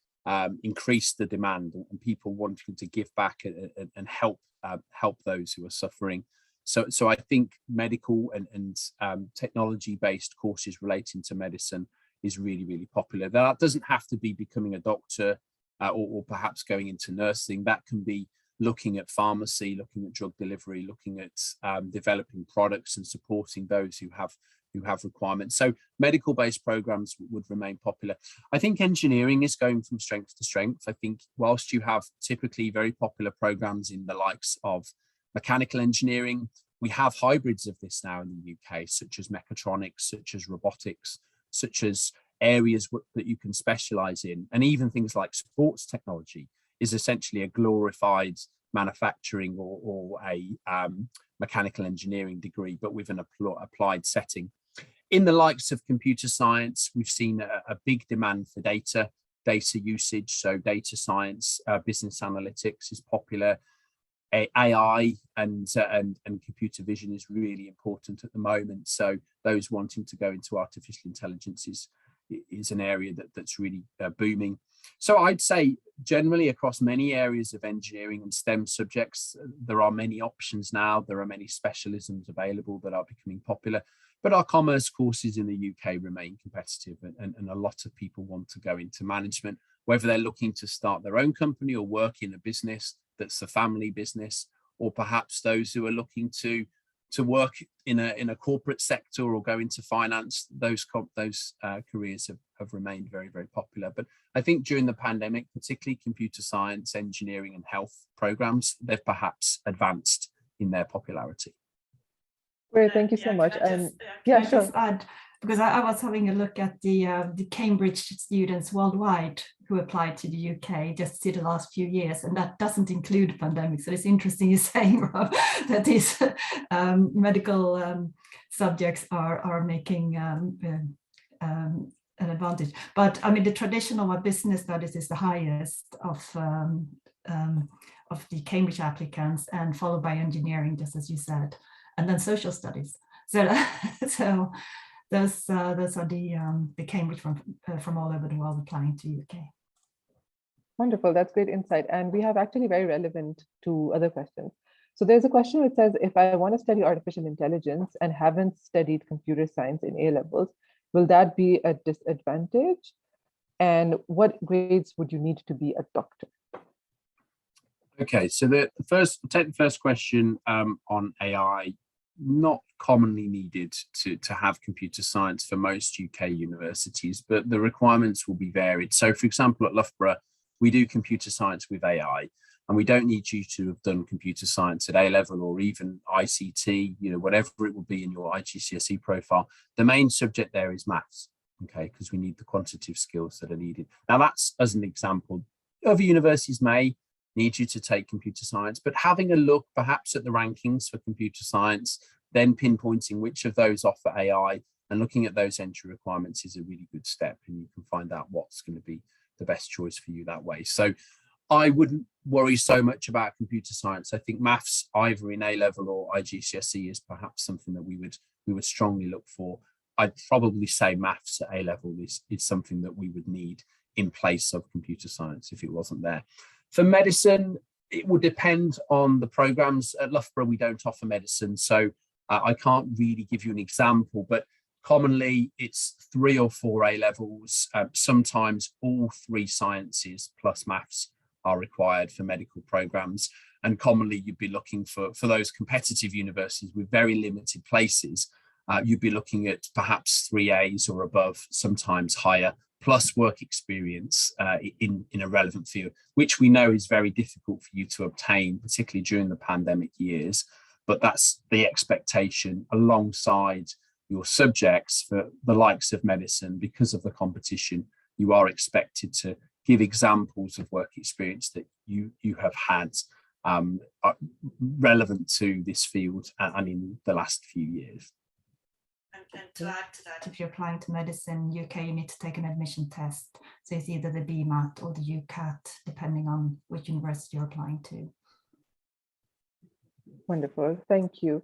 increased the demand and people wanting to give back and help those who are suffering. So I think medical and technology-based courses relating to medicine is really, really popular. That doesn't have to be becoming a doctor or perhaps going into nursing. That can be looking at pharmacy, looking at drug delivery, looking at developing products and supporting those who have requirements. So medical-based programs would remain popular. I think engineering is going from strength to strength. I think whilst you have typically very popular programs in the likes of mechanical engineering, we have hybrids of this now in the UK, such as mechatronics, such as robotics, such as areas that you can specialize in. And even things like sports technology is essentially a glorified manufacturing or a mechanical engineering degree, but with an applied setting. In the likes of computer science, we've seen a big demand for data usage. So data science, business analytics is popular. AI and computer vision is really important at the moment. So those wanting to go into artificial intelligence is an area that's really booming. So I'd say generally across many areas of engineering and STEM subjects, there are many options now. There are many specialisms available that are becoming popular, but our commerce courses in the UK remain competitive, and a lot of people want to go into management, whether they're looking to start their own company or work in a business that's a family business, or perhaps those who are looking to work in a corporate sector or go into finance. Those careers have remained very, very popular. But I think during the pandemic, particularly computer science, engineering and health programs, they've perhaps advanced in their popularity. Great, thank you so much. And yeah, sure. Just add, because I was having a look at the Cambridge students worldwide who applied to the UK just the last few years, and that doesn't include pandemic. So it's interesting you're saying, Rob, that these medical subjects are making an advantage. But I mean, the tradition of our business studies is the highest of the Cambridge applicants, and followed by engineering, just as you said, and then social studies. So those are the Cambridge from all over the world applying to UK. Wonderful, that's great insight. And we have actually very relevant to other questions. So there's a question which says, if I want to study artificial intelligence and haven't studied computer science in A-levels, will that be a disadvantage? And what grades would you need to be a doctor? Okay, so take the first question on AI. Not commonly needed to have computer science for most UK universities, but the requirements will be varied. So for example, at Loughborough, we do computer science with AI, and we don't need you to have done computer science at A level or even ICT, whatever it will be in your IGCSE profile. The main subject there is maths, okay, because we need the quantitative skills that are needed. Now that's as an example. Other universities may need you to take computer science, but having a look perhaps at the rankings for computer science, then pinpointing which of those offer AI and looking at those entry requirements is a really good step, and you can find out what's going to be the best choice for you that way. So I wouldn't worry so much about computer science. I think maths, either in A level or IGCSE, is perhaps something that we would strongly look for. I'd probably say maths at A level is something that we would need in place of computer science if it wasn't there. For medicine, it will depend on the programs. At Loughborough, we don't offer medicine, so I can't really give you an example, but commonly it's 3 or 4 A levels. Sometimes all 3 sciences plus maths are required for medical programs. And commonly you'd be looking for those competitive universities with very limited places. You'd be looking at perhaps 3 A's or above, sometimes higher, plus work experience in a relevant field, which we know is very difficult for you to obtain, particularly during the pandemic years. But that's the expectation alongside your subjects for the likes of medicine. Because of the competition, you are expected to give examples of work experience that you have had relevant to this field and in the last few years. And to add to that, if you're applying to medicine UK, you need to take an admission test. So it's either the BMAT or the UCAT, depending on which university you're applying to. Wonderful, thank you.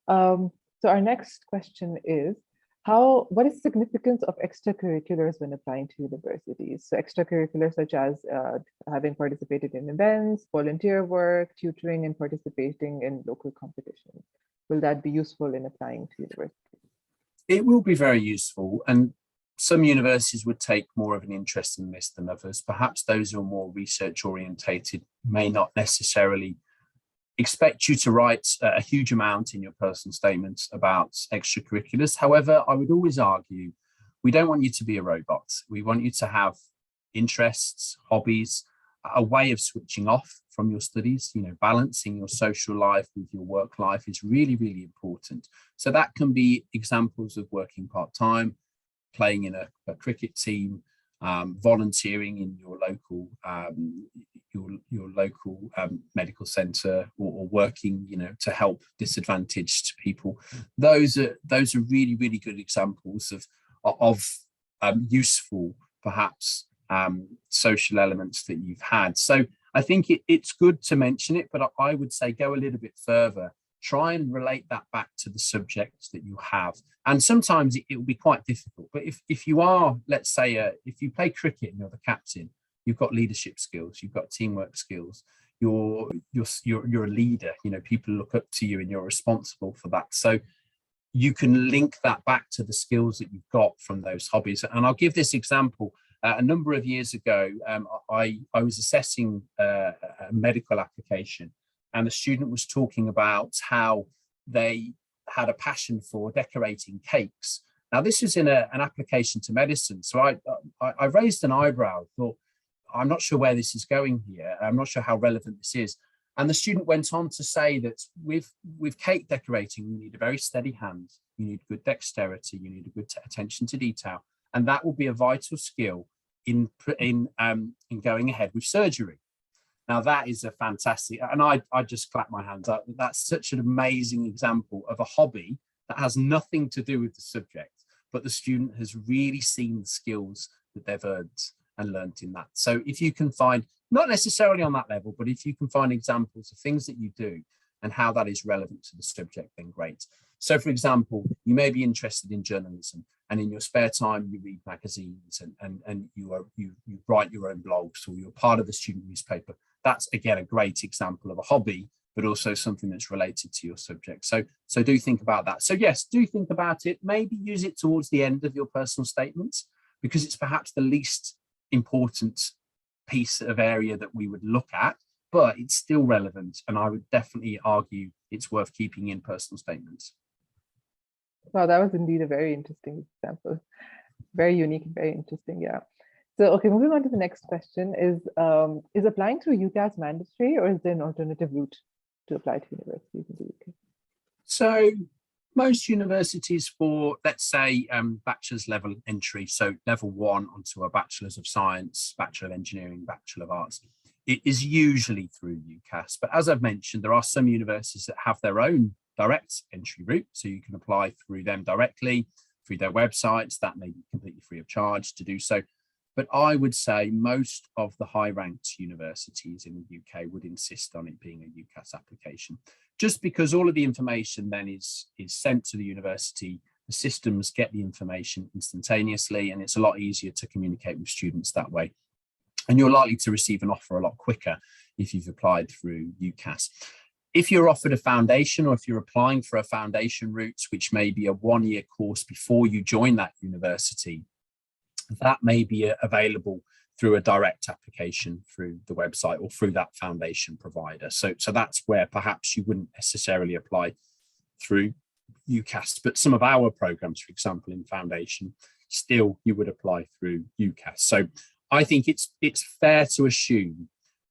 So our next question is, what is the significance of extracurriculars when applying to universities? So extracurriculars such as having participated in events, volunteer work, tutoring, and participating in local competitions. Will that be useful in applying to universities? It will be very useful, and some universities would take more of an interest in this than others. Perhaps those who are more research orientated may not necessarily expect you to write a huge amount in your personal statements about extracurriculars. However, I would always argue, we don't want you to be a robot. We want you to have interests, hobbies, a way of switching off from your studies. Balancing your social life with your work life is really, really important. So that can be examples of working part-time, playing in a cricket team, volunteering in your local medical centre, or working to help disadvantaged people. Those are really, really good examples of useful perhaps social elements that you've had. So I think it's good to mention it, but I would say go a little bit further. Try and relate that back to the subjects that you have. And sometimes it will be quite difficult. But if you are, let's say, if you play cricket and you're the captain, you've got leadership skills, you've got teamwork skills, you're a leader, people look up to you and you're responsible for that. So you can link that back to the skills that you've got from those hobbies. And I'll give this example. A number of years ago, I was assessing a medical application, and the student was talking about how they had a passion for decorating cakes. Now, this was in an application to medicine. So I raised an eyebrow, thought, I'm not sure where this is going here. I'm not sure how relevant this is. And the student went on to say that with cake decorating, you need a very steady hand, you need good dexterity, you need a good attention to detail. And that will be a vital skill in going ahead with surgery. Now that is a fantastic, and I just clap my hands up. That's such an amazing example of a hobby that has nothing to do with the subject, but the student has really seen the skills that they've earned and learned in that. So if you can find, not necessarily on that level, but if you can find examples of things that you do and how that is relevant to the subject, then great. So for example, you may be interested in journalism, and in your spare time you read magazines and you write your own blogs, or you're part of the student newspaper. That's again a great example of a hobby, but also something that's related to your subject. So do think about that. So yes, do think about it. Maybe use it towards the end of your personal statements, because it's perhaps the least important piece of area that we would look at, but it's still relevant. And I would definitely argue it's worth keeping in personal statements. Wow, that was indeed a very interesting example. Very unique, very interesting, yeah. So, okay, moving on to the next question is applying through UCAS mandatory, or is there an alternative route to apply to universities in the UK? So most universities for, let's say, bachelor's level entry, so level 1 onto a Bachelor's of Science, Bachelor of Engineering, Bachelor of Arts, it is usually through UCAS. But as I've mentioned, there are some universities that have their own direct entry route, so you can apply through them directly, through their websites. That may be completely free of charge to do so. But I would say most of the high-ranked universities in the UK would insist on it being a UCAS application, just because all of the information then is sent to the university. The systems get the information instantaneously, and it's a lot easier to communicate with students that way. And you're likely to receive an offer a lot quicker if you've applied through UCAS. If you're offered a foundation, or if you're applying for a foundation route, which may be a 1-year course before you join that university, that may be available through a direct application through the website or through that foundation provider. So that's where perhaps you wouldn't necessarily apply through UCAS, but some of our programs, for example, in foundation, still you would apply through UCAS. So I think it's fair to assume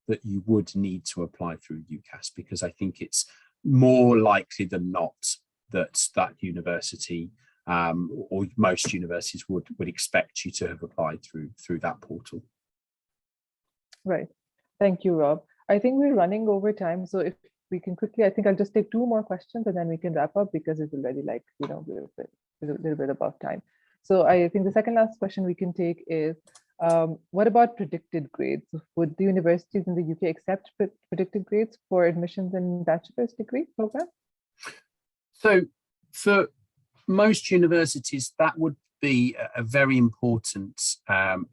that you would need to apply through UCAS, because I think it's more likely than not that university or most universities would expect you to have applied through that portal. Right. Thank you, Rob. I think we're running over time, so if we can quickly, I think I'll just take 2 more questions and then we can wrap up, because it's already like, we're a little bit above time. So I think the second last question we can take is, what about predicted grades? Would the universities in the UK accept predicted grades for admissions in bachelor's degree program? So for most universities, that would be a very important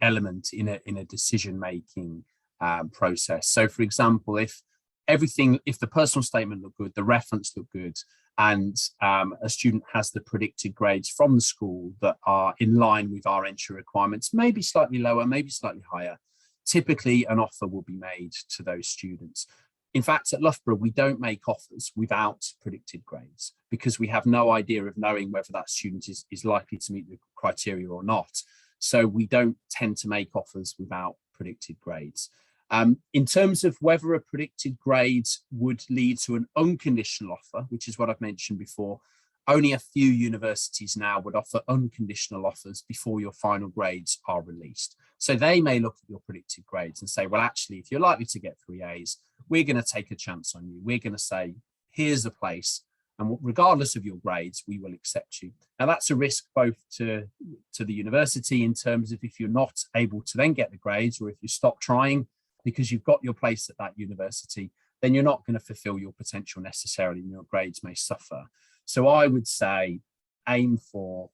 element in a decision-making process. So for example, if the personal statement looked good, the reference looked good, and a student has the predicted grades from the school that are in line with our entry requirements, maybe slightly lower, maybe slightly higher, typically an offer will be made to those students. In fact, at Loughborough, we don't make offers without predicted grades, because we have no idea of knowing whether that student is likely to meet the criteria or not. So we don't tend to make offers without predicted grades. In terms of whether a predicted grade would lead to an unconditional offer, which is what I've mentioned before, only a few universities now would offer unconditional offers before your final grades are released. So they may look at your predicted grades and say, well, actually, if you're likely to get 3 A's, we're going to take a chance on you. We're going to say, here's a place, and regardless of your grades, we will accept you. Now, that's a risk both to the university, in terms of if you're not able to then get the grades, or if you stop trying because you've got your place at that university, then you're not going to fulfill your potential necessarily, and your grades may suffer. So I would say aim for,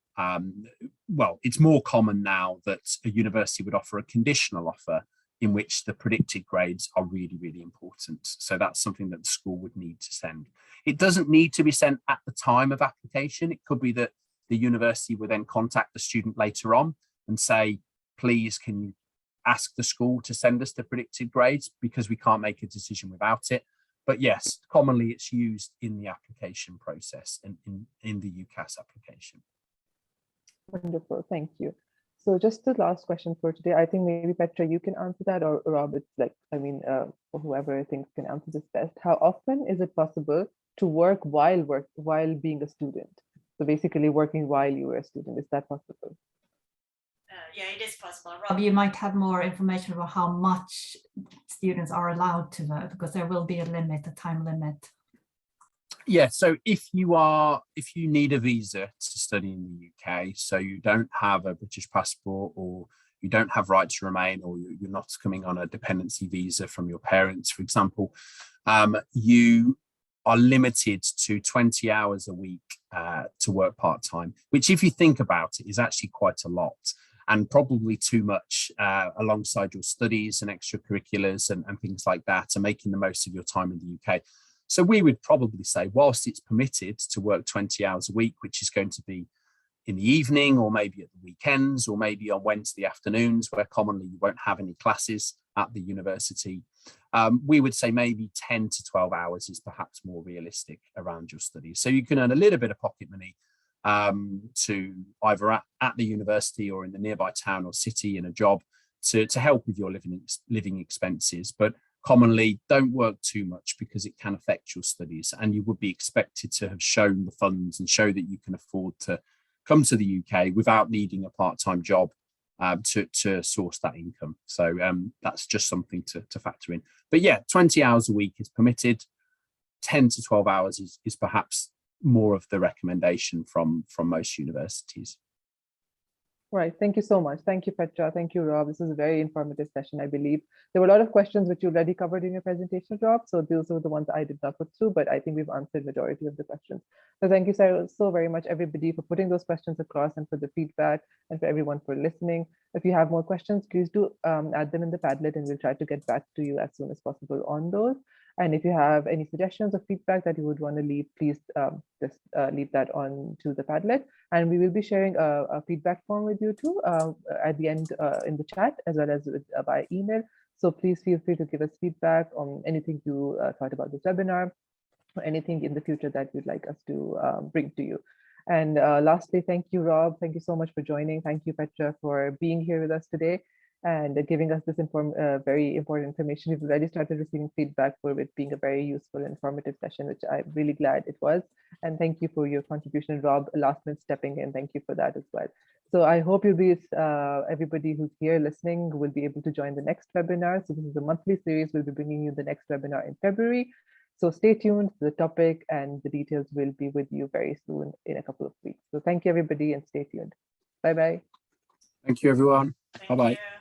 well, it's more common now that a university would offer a conditional offer in which the predicted grades are really, really important. So that's something that the school would need to send. It doesn't need to be sent at the time of application. It could be that the university will then contact the student later on and say, please, can you ask the school to send us the predicted grades, because we can't make a decision without it. But yes, commonly it's used in the application process and in the UCAS application. Wonderful, thank you. So just the last question for today, I think maybe Petra, you can answer that, or Rob, it's like, I mean, or whoever I think can answer this best. How often is it possible to work while being a student? So basically working while you were a student, is that possible? Yeah, it is possible. Rob, you might have more information about how much students are allowed to work, because there will be a limit, a time limit. Yeah, so if you need a visa to study in the UK, so you don't have a British passport, or you don't have right to remain, or you're not coming on a dependency visa from your parents, for example, you are limited to 20 hours a week to work part-time, which, if you think about it, is actually quite a lot, and probably too much alongside your studies and extracurriculars and things like that, and making the most of your time in the UK. So we would probably say, whilst it's permitted to work 20 hours a week, which is going to be in the evening, or maybe at the weekends, or maybe on Wednesday afternoons, where commonly you won't have any classes at the university, we would say maybe 10 to 12 hours is perhaps more realistic around your studies. So you can earn a little bit of pocket money to either at the university or in the nearby town or city in a job, to help with your living expenses, but commonly don't work too much because it can affect your studies, and you would be expected to have shown the funds and show that you can afford to come to the UK without needing a part-time job to source that income. So that's just something to factor in. But yeah, 20 hours a week is permitted. 10 to 12 hours is perhaps more of the recommendation from most universities. Right. Thank you so much. Thank you, Petra. Thank you, Rob. This is a very informative session, I believe. There were a lot of questions which you already covered in your presentation, Rob. So those were the ones I did not put through, but I think we've answered majority of the questions. So thank you so very much, everybody, for putting those questions across and for the feedback, and for everyone for listening. If you have more questions, please do add them in the Padlet, and we'll try to get back to you as soon as possible on those. And if you have any suggestions or feedback that you would want to leave, please just leave that on to the Padlet. And we will be sharing a feedback form with you too at the end in the chat, as well as by email. So please feel free to give us feedback on anything you thought about this webinar, or anything in the future that you'd like us to bring to you. And lastly, thank you, Rob. Thank you so much for joining. Thank you, Petra, for being here with us today and giving us this very important information. We've already started receiving feedback for it being a very useful and informative session, which I'm really glad it was. And thank you for your contribution, Rob, last minute stepping in. Thank you for that as well. So I hope you'll be, everybody who's here listening will be able to join the next webinar. So this is a monthly series. We'll be bringing you the next webinar in February. So stay tuned. The topic and the details will be with you very soon in a couple of weeks. So thank you, everybody, and stay tuned. Bye-bye. Thank you, everyone. Bye-bye. you.